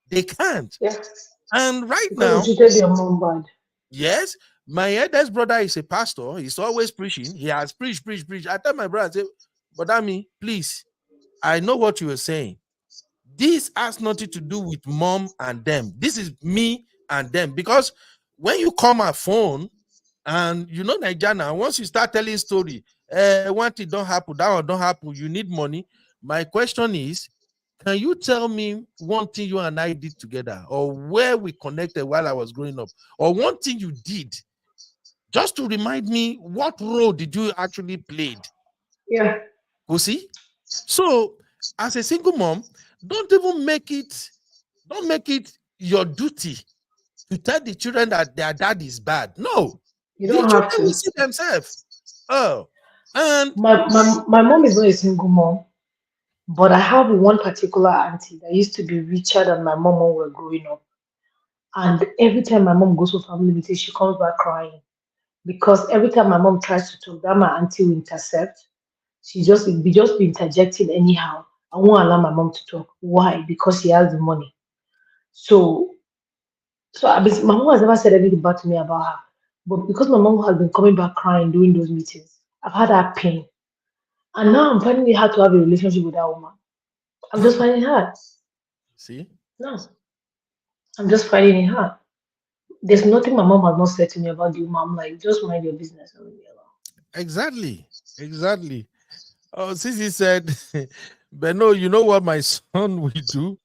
They can't. Yeah. And right Because now, you treated your mom bad. yes, My eldest brother is a pastor. He's always preaching. He has preached, preached, preached. I tell my brother, I say, but I mean, please, I know what you were saying. This has nothing to do with mom and them. This is me and them. Because when you call my phone, and you know Nigeria, once you start telling story, one thing don't happen, that one don't happen, you need money. My question is, can you tell me one thing you and I did together, or where we connected while I was growing up, or one thing you did just to remind me what role did you actually played? Yeah. You see? So as a single mom, don't even don't make it your duty to tell the children that their dad is bad. No, You the don't children have will to. see themselves. Oh, and My mom is not a single mom, but I have one particular auntie that used to be richer than my mom when we were growing up. And every time my mom goes for family meeting, she comes back crying. Because every time my mom tries to talk, that my auntie will intercept. She just be interjecting anyhow. I won't allow my mom to talk. Why? Because she has the money. So my mom has never said anything bad to me about her. But because my mom has been coming back crying during those meetings, I've had that pain. And now I'm finding it hard to have a relationship with that woman. I'm just finding it hard. see, No, I'm just finding it hard. There's nothing my mom has not said to me about the woman. I'm like, just mind your business and leave me alone. exactly, exactly. Oh, Sissy said, but no, you know what my son will do?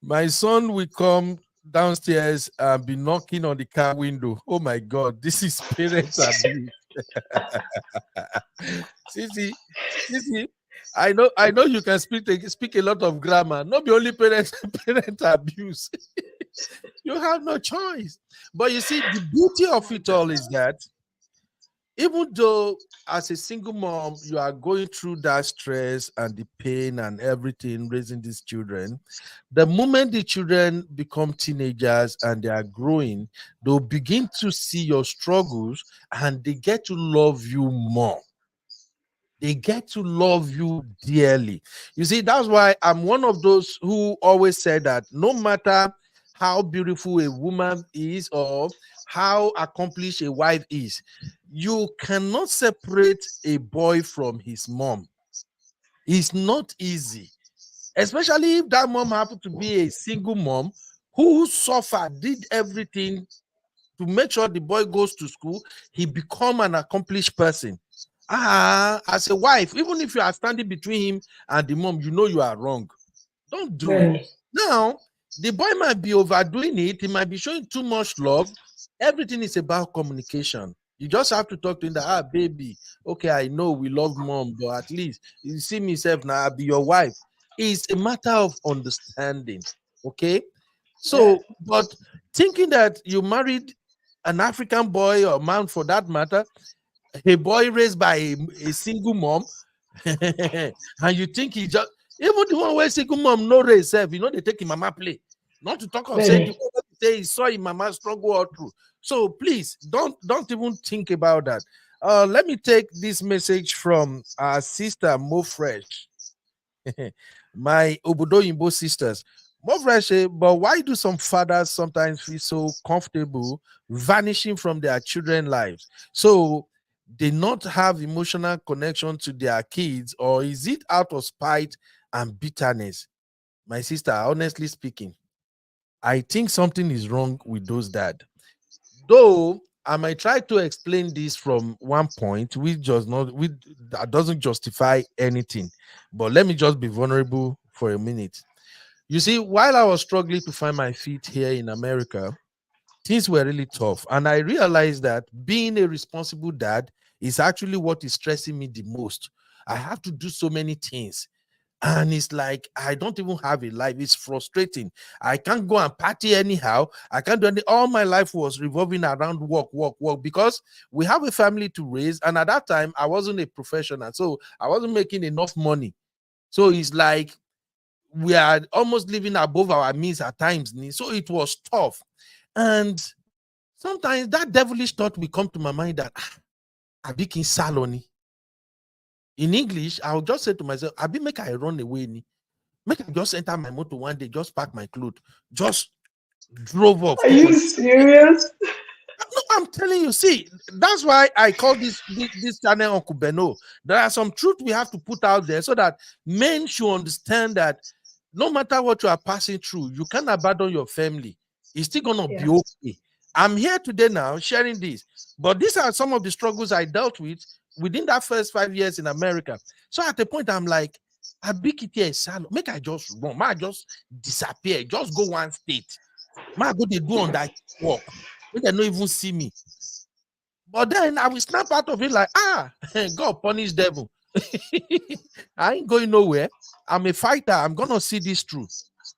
My son will come downstairs and be knocking on the car window. Oh my God, this is parent abuse. Sissy, Sissy, I know you can speak a lot of grammar. Not be only parent parent abuse. You have no choice. But you see, the beauty of it all is that even though as a single mom you are going through that stress and the pain and everything raising these children, the moment the children become teenagers and they are growing, they'll begin to see your struggles and they get to love you more. They get to love you dearly. You see, that's why I'm one of those who always said that no matter how beautiful a woman is or how accomplished a wife is, you cannot separate a boy from his mom. It's not easy, especially if that mom happened to be a single mom who suffered, did everything to make sure the boy goes to school, he become an accomplished person. As a wife, even if you are standing between him and the mom, you know you are wrong. Don't do it. Really? Now, the boy might be overdoing it, he might be showing too much love. Everything is about communication. You just have to talk to him that, baby, okay, I know we love mom, but at least you see myself now, I'll be your wife. It's a matter of understanding. Okay. Yeah. So, but thinking that you married an African boy or man for that matter, a boy raised by a single mom, and you think he just even the one where single mom no raise self, you know they take him mama play. Not to talk of say the Really? one wey say he saw him mama struggle all through. So please don't even think about that. Let me take this message from our sister Mo Fresh. My Obodoyinbo sisters. More fresh, but why do some fathers sometimes feel so comfortable vanishing from their children's lives? So they not have emotional connection to their kids, or is it out of spite and bitterness? My sister, honestly speaking, I think something is wrong with those dad. Though I might try to explain this from one point, which does not, which that doesn't justify anything. But let me just be vulnerable for a minute. You see, while I was struggling to find my feet here in America, things were really tough. And I realized that being a responsible dad is actually what is stressing me the most. I have to do so many things. And it's like I don't even have a life. It's frustrating. I can't go and party anyhow. I can't do any. All my life was revolving around work, work, work, because we have a family to raise. And at that time, I wasn't a professional, so I wasn't making enough money. So it's like we are almost living above our means at times. So it was tough. And sometimes that devilish thought will come to my mind that I be saloni. In English, I'll just say to myself, I be make I run away. Make I just enter my motor one day, just pack my clothes, just drove off, Are go for you the. serious? I'm telling you, see, that's why I call this channel Uncle Beno. There are some truth we have to put out there so that men should understand that no matter what you are passing through, you can't abandon your family. It's still gonna be Yes. okay. I'm here today now sharing this, but these are some of the struggles I dealt with within that first 5 years in America. So at the point, I'm like, I big it here, salon. Make I just run, I just disappear, just go one state. I go they do on that work. They don't even see me. But then I will snap out of it like, God punish devil. I ain't going nowhere. I'm a fighter. I'm gonna see this through.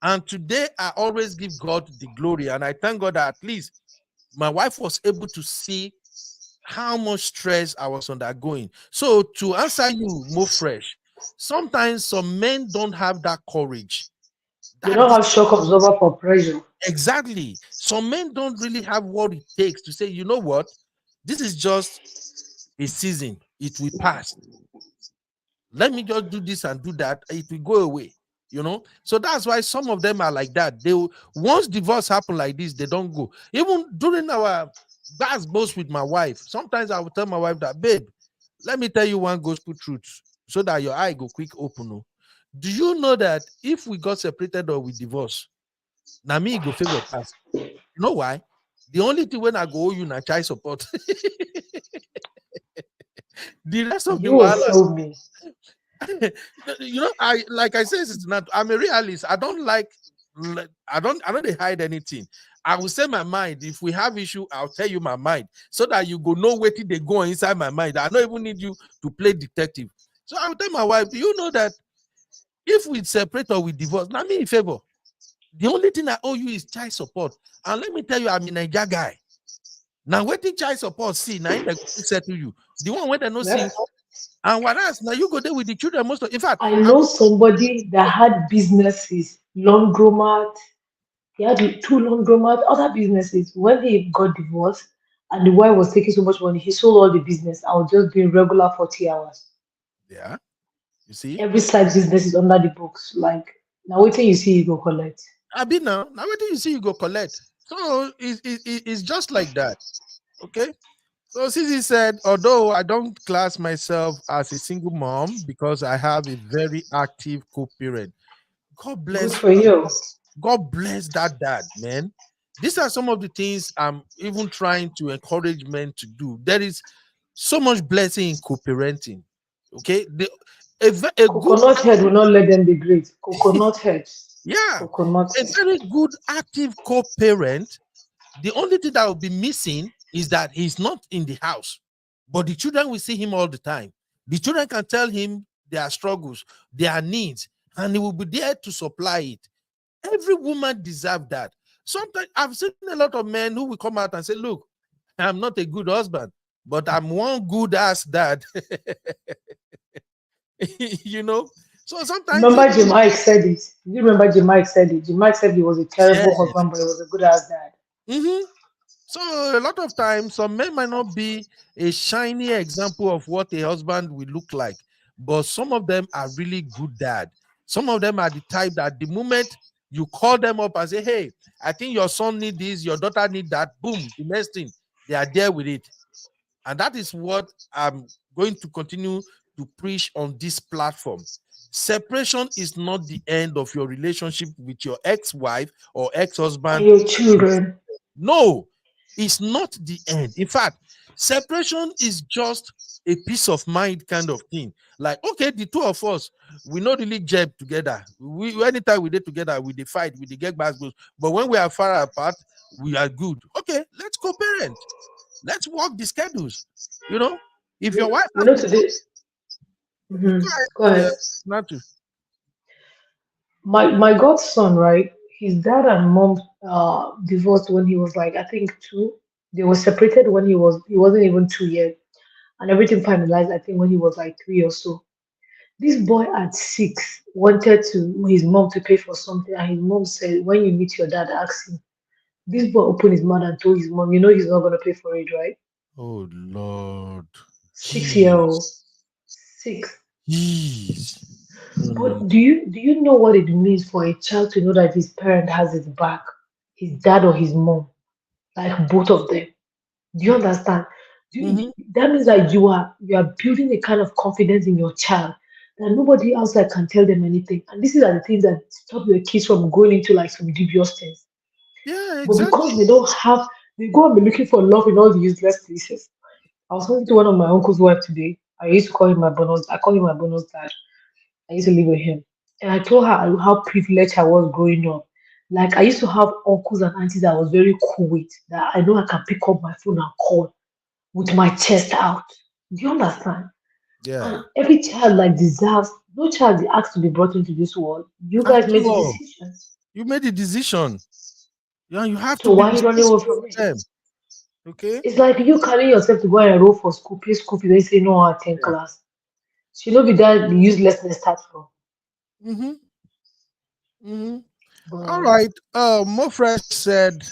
And today I always give God the glory. And I thank God that at least my wife was able to see how much stress I was undergoing. So to answer you more fresh, sometimes some men don't have that courage. They That don't is have shock absorber for pressure. exactly. Some men don't really have what it takes to say, you know what? This is just a season. It will pass. Let me just do this and do that. It will go away. So that's why some of them are like that. Once divorce happen like this, they don't go. Even during our that's both with my wife, sometimes I will tell my wife that, babe, let me tell you one gospel truth so that your eye go quick open. Oh. Do you know that if we got separated or we divorce, now me go favor pass? You know why? The only thing when I go owe you na child support. The rest of the You will wahala. show me. I like I said, it's not. I'm a realist. I don't like. I don't hide anything. I will say my mind. If we have issue, I'll tell you my mind so that you go know where they go inside my mind. I don't even need you to play detective. So I will tell my wife, do you know that if we separate or we divorce, now me in favor. The only thing I owe you is child support. And let me tell you, I'm a Niger guy. Now, waiting child support, see, now they settle you. The one where they no see, Yes. and whereas now you go there with the children most of. In fact, I know somebody that had businesses, laundromat. He had two laundromat, other businesses. When he got divorced and the wife was taking so much money, he sold all the business. I was just doing regular 40 hours. yeah, you see, Every side business is under the books. Like, now waiting you see you go collect. I be now waiting you see you go collect. So it's just like that. Okay. So Sisi said, although I don't class myself as a single mom because I have a very active co-parent. God Good bless for you. God bless that dad, man. These are some of the things I'm even trying to encourage men to do. There is so much blessing in co-parenting. Okay, a good, Coconut head will not let them be great. Coconut head. yeah, Coconut a head. very good active co-parent. The only thing that will be missing is that he's not in the house, but the children will see him all the time. The children can tell him their struggles, their needs, and he will be there to supply it. Every woman deserves that. Sometimes I've seen a lot of men who will come out and say, look, I'm not a good husband, but I'm one good ass dad. you know. So sometimes Remember Jim Mike said it. You remember Jim Mike said it. Jim Mike said he was a yeah. terrible husband, but he was a good ass dad. Mhm. So a lot of times, some men might not be a shiny example of what a husband will look like, but some of them are really good dad. Some of them are the type that the moment you call them up and say, "Hey, I think your son need this, your daughter need that," boom, the next thing they are there with it. And that is what I'm going to continue to preach on this platform. Separation is not the end of your relationship with your ex-wife or And ex-husband. your children. No, it's not the end. In fact, separation is just a peace of mind kind of thing. Like, okay, the two of us, we not really jab together. We anytime we did together, we dey fight, we dey get back goes. But when we are far apart, we are good. Okay, let's co-parent. Let's work the schedules. You know, if your wife You has know to today. go Mhm. Go ahead, ahead. Natu. My godson, right? His dad and mom divorced when he was like I think two. They were separated when he wasn't even 2 years, and everything finalized I think when he was like three or so. This boy at six wanted to his mom to pay for something, and his mom said, "When you meet your dad, ask him." This boy opened his mouth and told his mom, "You know he's not gonna pay for it, right?" Oh Lord, 6 year jeez, old, six. jeez. No, no. But do you know what it means for a child to know that his parent has his back, his dad or his mom, like both of them? Do you understand? Mm-hmm. That means that you are building a kind of confidence in your child that nobody outside can tell them anything. And this is the things that stop your kids from going into like some dubious things. Yeah, But because exactly. they don't have, they go and be looking for love in all the useless places. I was talking to one of my uncle's wife today. I used to call him my bonus. I call him my bonus dad. I used to live with him. And I told her how privileged I was growing up. Like I used to have uncles and aunties that I was very cool with, that I know I can pick up my phone and call with my chest out. Do you understand? Yeah. And every child like deserves, no child asks to be brought into this world. You At guys made the all. decision. You made the decision. Yeah, you have to So be why are you running away responsible from for it? them. Okay? It's like you carrying yourself to go and enroll for school, pay school fee, they say no I attend Yeah. class. She know be that the uselessness start from. Mm-hmm. Mm-hmm. All But right. Mo Fresh said,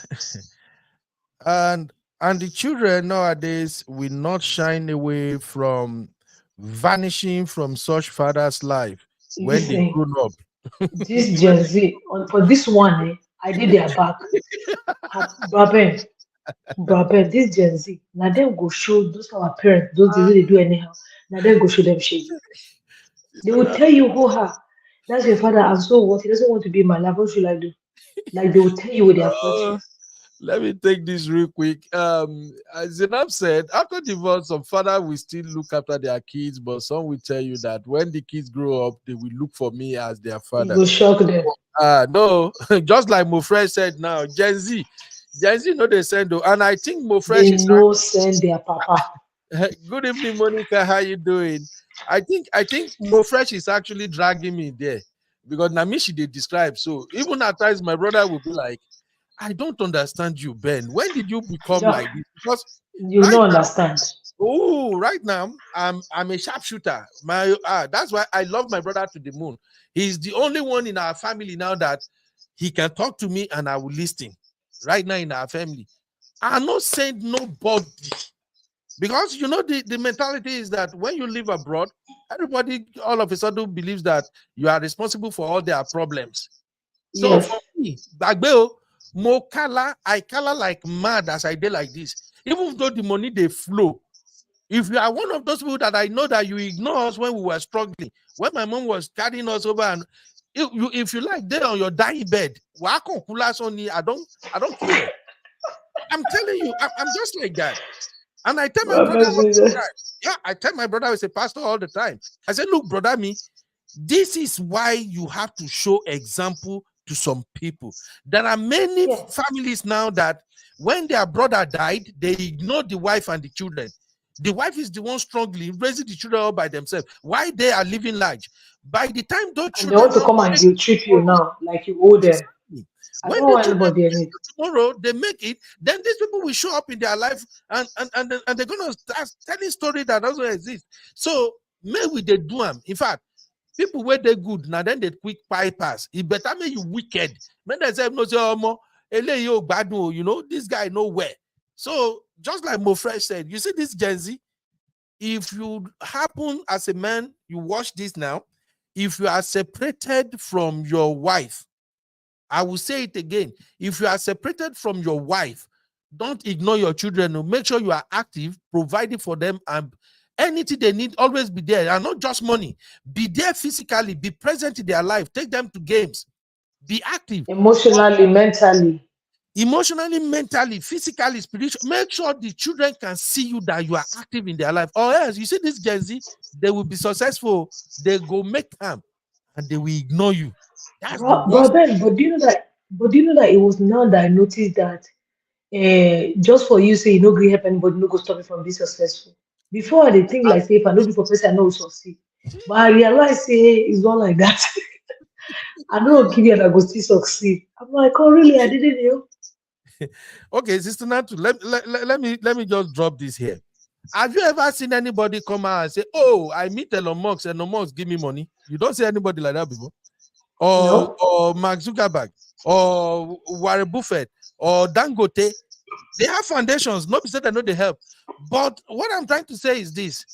and the children nowadays will not shine away from vanishing from such father's life when they listen, grown up. this Gen Z, for this one, I did their back. Braben, Braben, this Gen Z, now them go show those our parents, those days Ah, wey they do anyhow, now them go show them shade. They Sister will Nat, tell you, oh, that's your father, and so what? He doesn't want to be in my life. What should I do? Like they will tell you with their first uh, face. let me take this real quick. As Zainab said, after divorce, some father will still look after their kids, but some will tell you that when the kids grow up, they will look for me as their It father. will shock them. No, just like Mofresh said now, Gen Z know they send though, and I think Mofresh They is know send their papa. good evening, Monica. How you doing? I think Mofresh is actually dragging me there because Namishi they describe. So even at times my brother will be like, I don't understand you, Ben. When did you You become don't, like this? Because you right don't now, understand. oh, right now, I'm a sharpshooter. That's why I love my brother to the moon. He's the only one in our family now that he can talk to me and I will listen. Right now in our family, I not send nobody because you know the mentality is that when you live abroad, everybody all of a sudden believes that you are responsible for all their problems. So Yes. for me, Bagbeo, Mo Kala, I Kala like mad as I did like this. Even though the money they flow, if you are one of those people that I know that you ignore us when we were struggling, when my mom was carrying us over, and if you like there on your dying bed, I don't care. I'm telling you, I'm just like that. And I tell my brother Brother all the Jesus. time. Yeah, I tell my brother, who's a pastor, all the time. I said, look, brother, me, this is why you have to show example to some people. There are many Yeah. families now that when their brother died, they ignore the wife and the children. The wife is the one struggling, raising the children all by themselves. Why they are living large? By the time those And they children want to want come to and make guilt trip you tomorrow, now, like you owe them. exactly. I When don't the want children anybody make in it. it tomorrow, they make it, then these people will show up in their life and they're gonna start telling story that doesn't exist. So maybe they do them. In fact, people where they good now then they quick bypass. It better make you wicked. When they say no say more, you know, this guy nowhere. So just like Mofresh said, you see this Gen Z, if you happen as a man, you watch this now, if you are separated from your wife, I will say it again. If you are separated from your wife, don't ignore your children. No. Make sure you are active, providing for them, and anything they need, always be there. And not just money. Be there physically, be present in their life, take them to games, be active. But Emotionally, mentally. emotionally, mentally, physically, spiritually, make sure the children can see you that you are active in their life. Or else, you see this Gen Z, they will be successful, they go make time, and they will ignore you. That's the Bro, worst. Ben, but do you know that? But do you know that it was now that I noticed that just for you say you no gree help anybody, no go stop me from being successful. Before I dey think like say if I no do for person, I no go succeed. But I realize say it's not like that. I no give you and I go still succeed. I'm like, oh really? I didn't know. Okay, Sister Natu, let me just drop this here. Have you ever seen anybody come out and say, "Oh, I meet Elon Musk give me money"? You don't see anybody like that before, No. or Mark Zuckerberg, or Warren Buffett, or Dangote. They have foundations. Not say they know they help, but what I'm trying to say is this: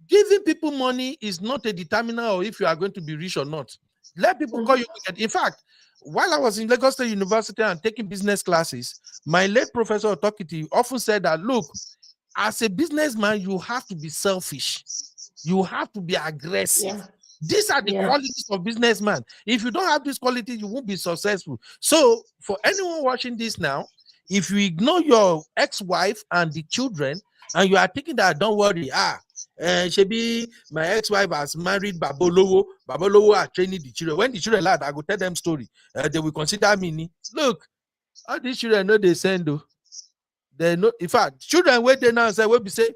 giving people money is not a determiner of if you are going to be rich or not. Let people call you wicked. In fact, while I was in Lagos State University and taking business classes, my late professor Otokiti often said that, look, as a businessman, you have to be selfish. You have to be aggressive. Yeah. These are the Yeah. qualities of businessman. If you don't have these qualities, you won't be successful. So, for anyone watching this now, if you ignore your ex-wife and the children, and you are thinking that, don't worry, Shebi, my ex-wife has married Babolowo. Babolowo are training the children. When the children lad, I go tell them story. They will consider me. Look, all these children know they send though. They know, in fact, children wait there now and say, "Will be say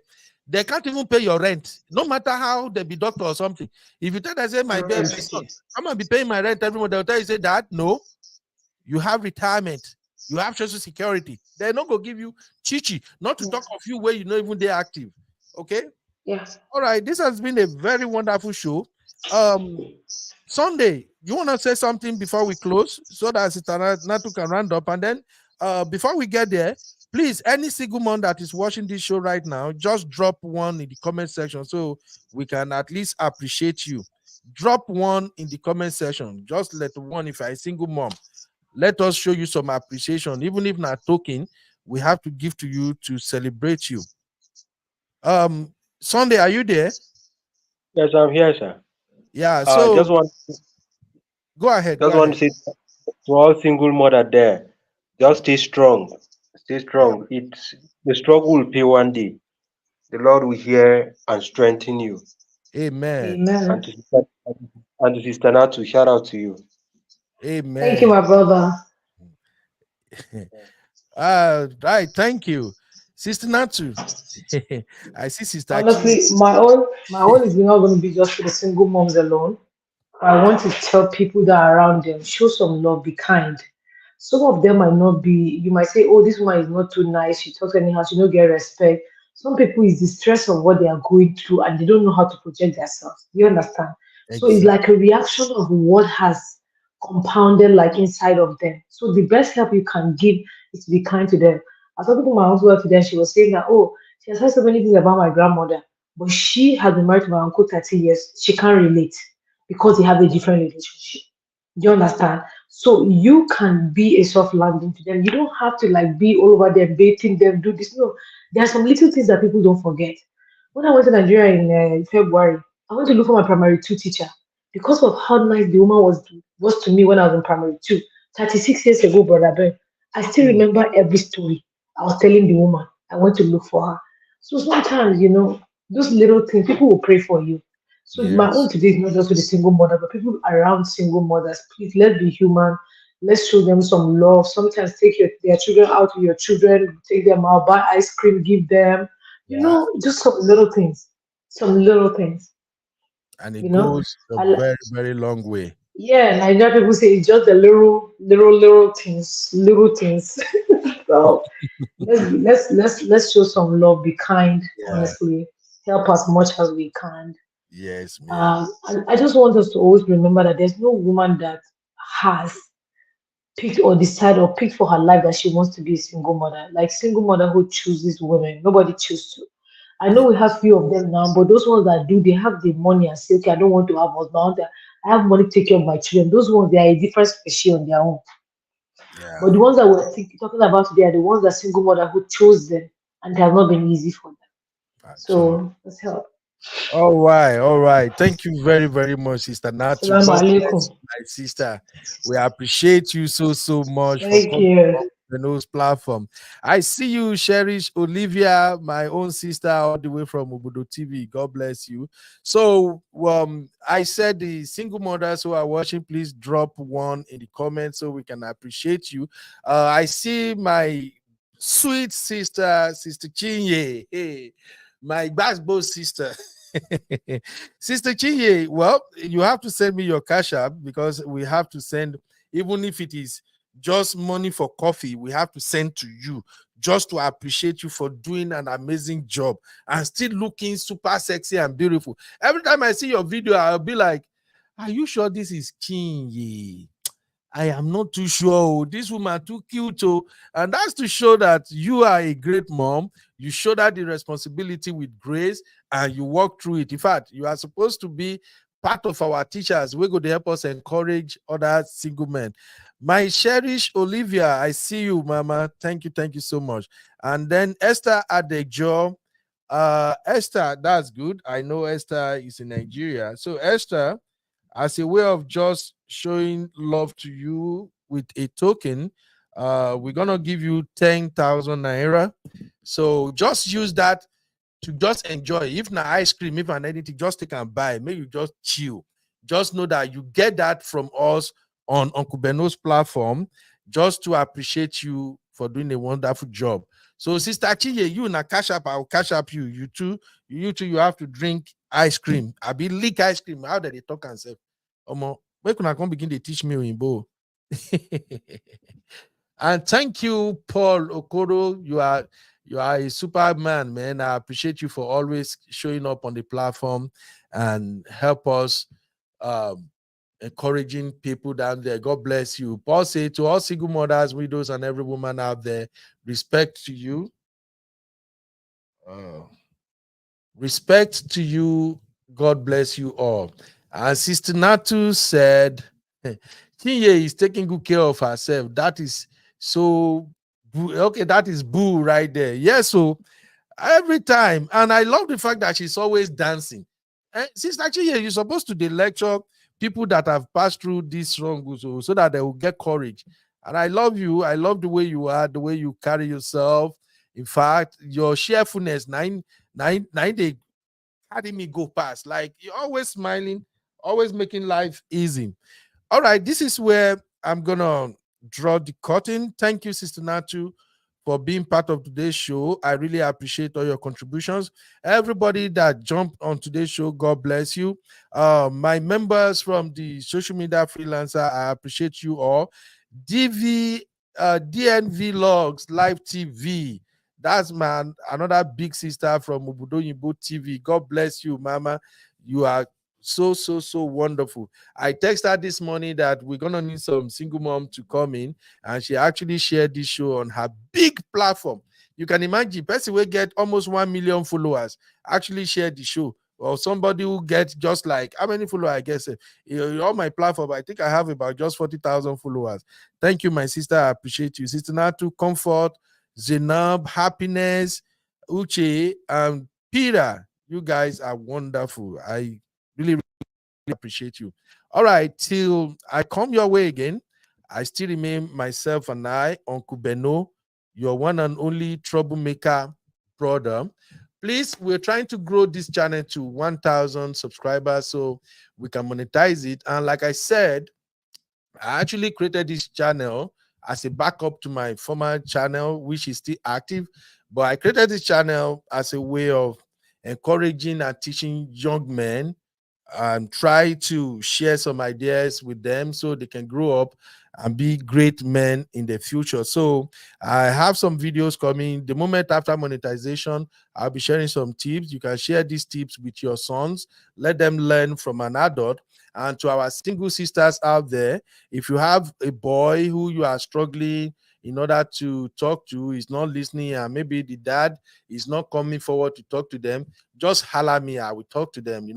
they can't even pay your rent, no matter how they be doctor or something." If you tell them, say, my son, I'm gonna be paying my rent every month, they'll tell you, say, "Dad, no, you have retirement, you have social security." They're not gonna give you chichi, not to talk of you where you know even they're active. Okay. Yeah. All right. This has been a very wonderful show. Sunday, you want to say something before we close so that Sister Natu can round up? And then before we get there, please, any single mom that is watching this show right now, just drop one in the comment section so we can at least appreciate you. Drop one in the comment section. Just let one, if you're a single mom, let us show you some appreciation. Even if not token, we have to give to you to celebrate you. Sunday, are you there? Yes, I'm here, sir. Yeah, Uh, so just want go ahead, go just want ahead. to say to all single mother there, just stay strong. Stay Yeah. strong. It's the struggle will pay one day. The Lord will hear and strengthen you. Amen. And Amen. to Sister Natu, shout out to you. Thank you, Amen. my brother. Right, thank you. Sister Natu. I see Sister Chi. Honestly, my own is not going to be just for the single moms alone. I want to tell people that are around them, show some love, be kind. Some of them might not be, you might say, oh, this one is not too nice, she talks anyhow, she don't get respect. Some people is the stress of what they are going through and they don't know how to project themselves. You understand? So it's Exactly. like a reaction of what has compounded like inside of them. So the best help you can give is to be kind to them. I was talking to my uncle today, she was saying that, oh, she has heard so many things about my grandmother, but she has been married to my uncle 30 years. She can't relate because they have a different relationship. You understand? So you can be a soft landing to them. You don't have to like be all over them, baiting them, do this. No, there are some little things that people don't forget. When I went to Nigeria in February, I went to look for my primary two teacher because of how nice the woman was to me when I was in primary two. 36 years ago, brother Ben, I still Mm, remember every story I was telling the woman. I went to look for her. So sometimes, those little things, people will pray for you. So my own yes. today is not just with the single mother, but people around single mothers. Please, let's be human. Let's show them some love. Sometimes take their children out with your children, take them out, buy ice cream, give them. Yeah. Just some little things. Some little things. And You it know, goes a I, li- very, very long way. yeah, Nigerian people say it's just the little things, little things. So let's show some love. Be kind. Yeah. Honestly, help as much as we can. Yes, ma'am. And I just want us to always remember that there's no woman that has picked or decided or picked for her life that she wants to be a single mother. Like single motherhood chooses women. Nobody chooses to. I Yeah. know we have few of them now, but those ones that do, they have the money and say, okay, I don't want to have husband. I have money to take care of my children. Those ones, they are a different species on their own. But Yeah. the ones that we're talking about today are the ones that single motherhood chose them, and they have not been easy for them. Absolutely. So let's help. All right, all right. Thank you very, very much, Sister Natu. Assalamu God alaikum. bless you, my sister. We appreciate you so, so much for Thank coming on you. the Nose platform. I see you, Cherish Olivia, my own sister, all the way from Ubudo TV. God bless you. So, I said the single mothers who are watching, please drop one in the comments so we can appreciate you. I see my sweet sister, Sister Chinye. Hey, my basketball sister. Sister Chinye, well, you have to send me your cash app because we have to send, even if it is just money for coffee, we have to send to you just to appreciate you for doing an amazing job and still looking super sexy and beautiful. Every time I see your video, I'll be like, are you sure this is Chinye? I am not too sure. Oh, this woman too cute. Oh. And that's to show that you are a great mom. You show that the responsibility with grace and you walk through it. In fact, you are supposed to be part of our teachers. We go to help us encourage other single men. My cherish Olivia, I see you, Mama. Thank you so much. And then Esther Adejo. Esther, that's good. I know Esther is in Nigeria. So Esther, as a way of just showing love to you with a token, we're gonna give you 10,000 naira. So just use that to just enjoy. If not ice cream, if not anything, just take and buy. Maybe you just chill. Just know that you get that from us on Uncle Beno's platform, just to appreciate you for doing a wonderful job. So, Sister Chiye, you na cash up, I'll cash up you. You too, you have to drink ice cream. I be leak ice cream. How did they talk and say, Omo, where can I come begin to teach me in Bo? And thank you, Paul Okoro. You are a superman, man. I appreciate you for always showing up on the platform and help us, um, encouraging people down there. God bless you. Paul said to all single mothers, widows, and every woman out there, respect to you. Uh, Respect to you. God bless you all. And Sister Natu said, Chinye is taking good care of herself. That is so okay. That is boo right there. Yes, so every time, and I love the fact that she's always dancing. Sister Chinye, you're supposed to lecture people that have passed through this wrong so that they will get courage. And I love you. I love the way you are, the way you carry yourself. In fact, your cheerfulness, nine they carry me go past. Like you're always smiling, always making life easy. All right, this is where I'm gonna draw the curtain. Thank you, Sister Natu, for being part of today's show. I really appreciate all your contributions. Everybody that jumped on today's show, God bless you. My members from the social media freelancer, I appreciate you all. DV DNV Logs Live TV. That's another big sister from Obodo Yimbo TV. God bless you, Mama. You are so wonderful. I texted her this morning that we're gonna need some single mom to come in, and she actually shared this show on her big platform. You can imagine, person will get almost 1 million followers actually share the show, or somebody who gets just like how many followers I guess on my platform. I think I have about just 40,000 followers. Thank you, my sister. I appreciate you, Sister Natu. Comfort, Zainab, Happiness, Uche, and Peter. You guys are wonderful. I really appreciate you. All right, till I come your way again, I still remain myself and I, Uncle Beno, your one and only troublemaker brother. Please, we're trying to grow this channel to 1,000 subscribers so we can monetize it. And like I said, I actually created this channel as a backup to my former channel, which is still active. But I created this channel as a way of encouraging and teaching young men and try to share some ideas with them so they can grow up and be great men in the future. So I have some videos coming. The moment after monetization, I'll be sharing some tips. You can share these tips with your sons. Let them learn from an adult. And to our single sisters out there, if you have a boy who you are struggling in order to talk to, is not listening, and maybe the dad is not coming forward to talk to them, just holler me. I will talk to them.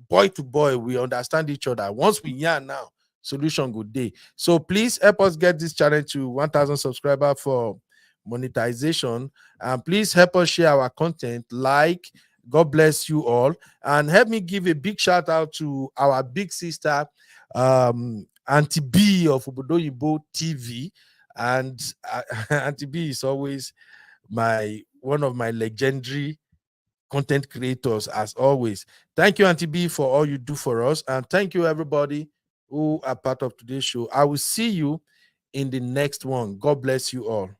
Boy to boy, we understand each other. Once we yarn now, solution good day. So please help us get this channel to 1,000 subscribers for monetization, and please help us share our content. Like, God bless you all, and help me give a big shout out to our big sister, Auntie B of Obodo Yimbo TV, and Auntie B is always one of my legendary content creators as always. Thank you, Auntie B, for all you do for us. And thank you, everybody who are part of today's show. I will see you in the next one. God bless you all.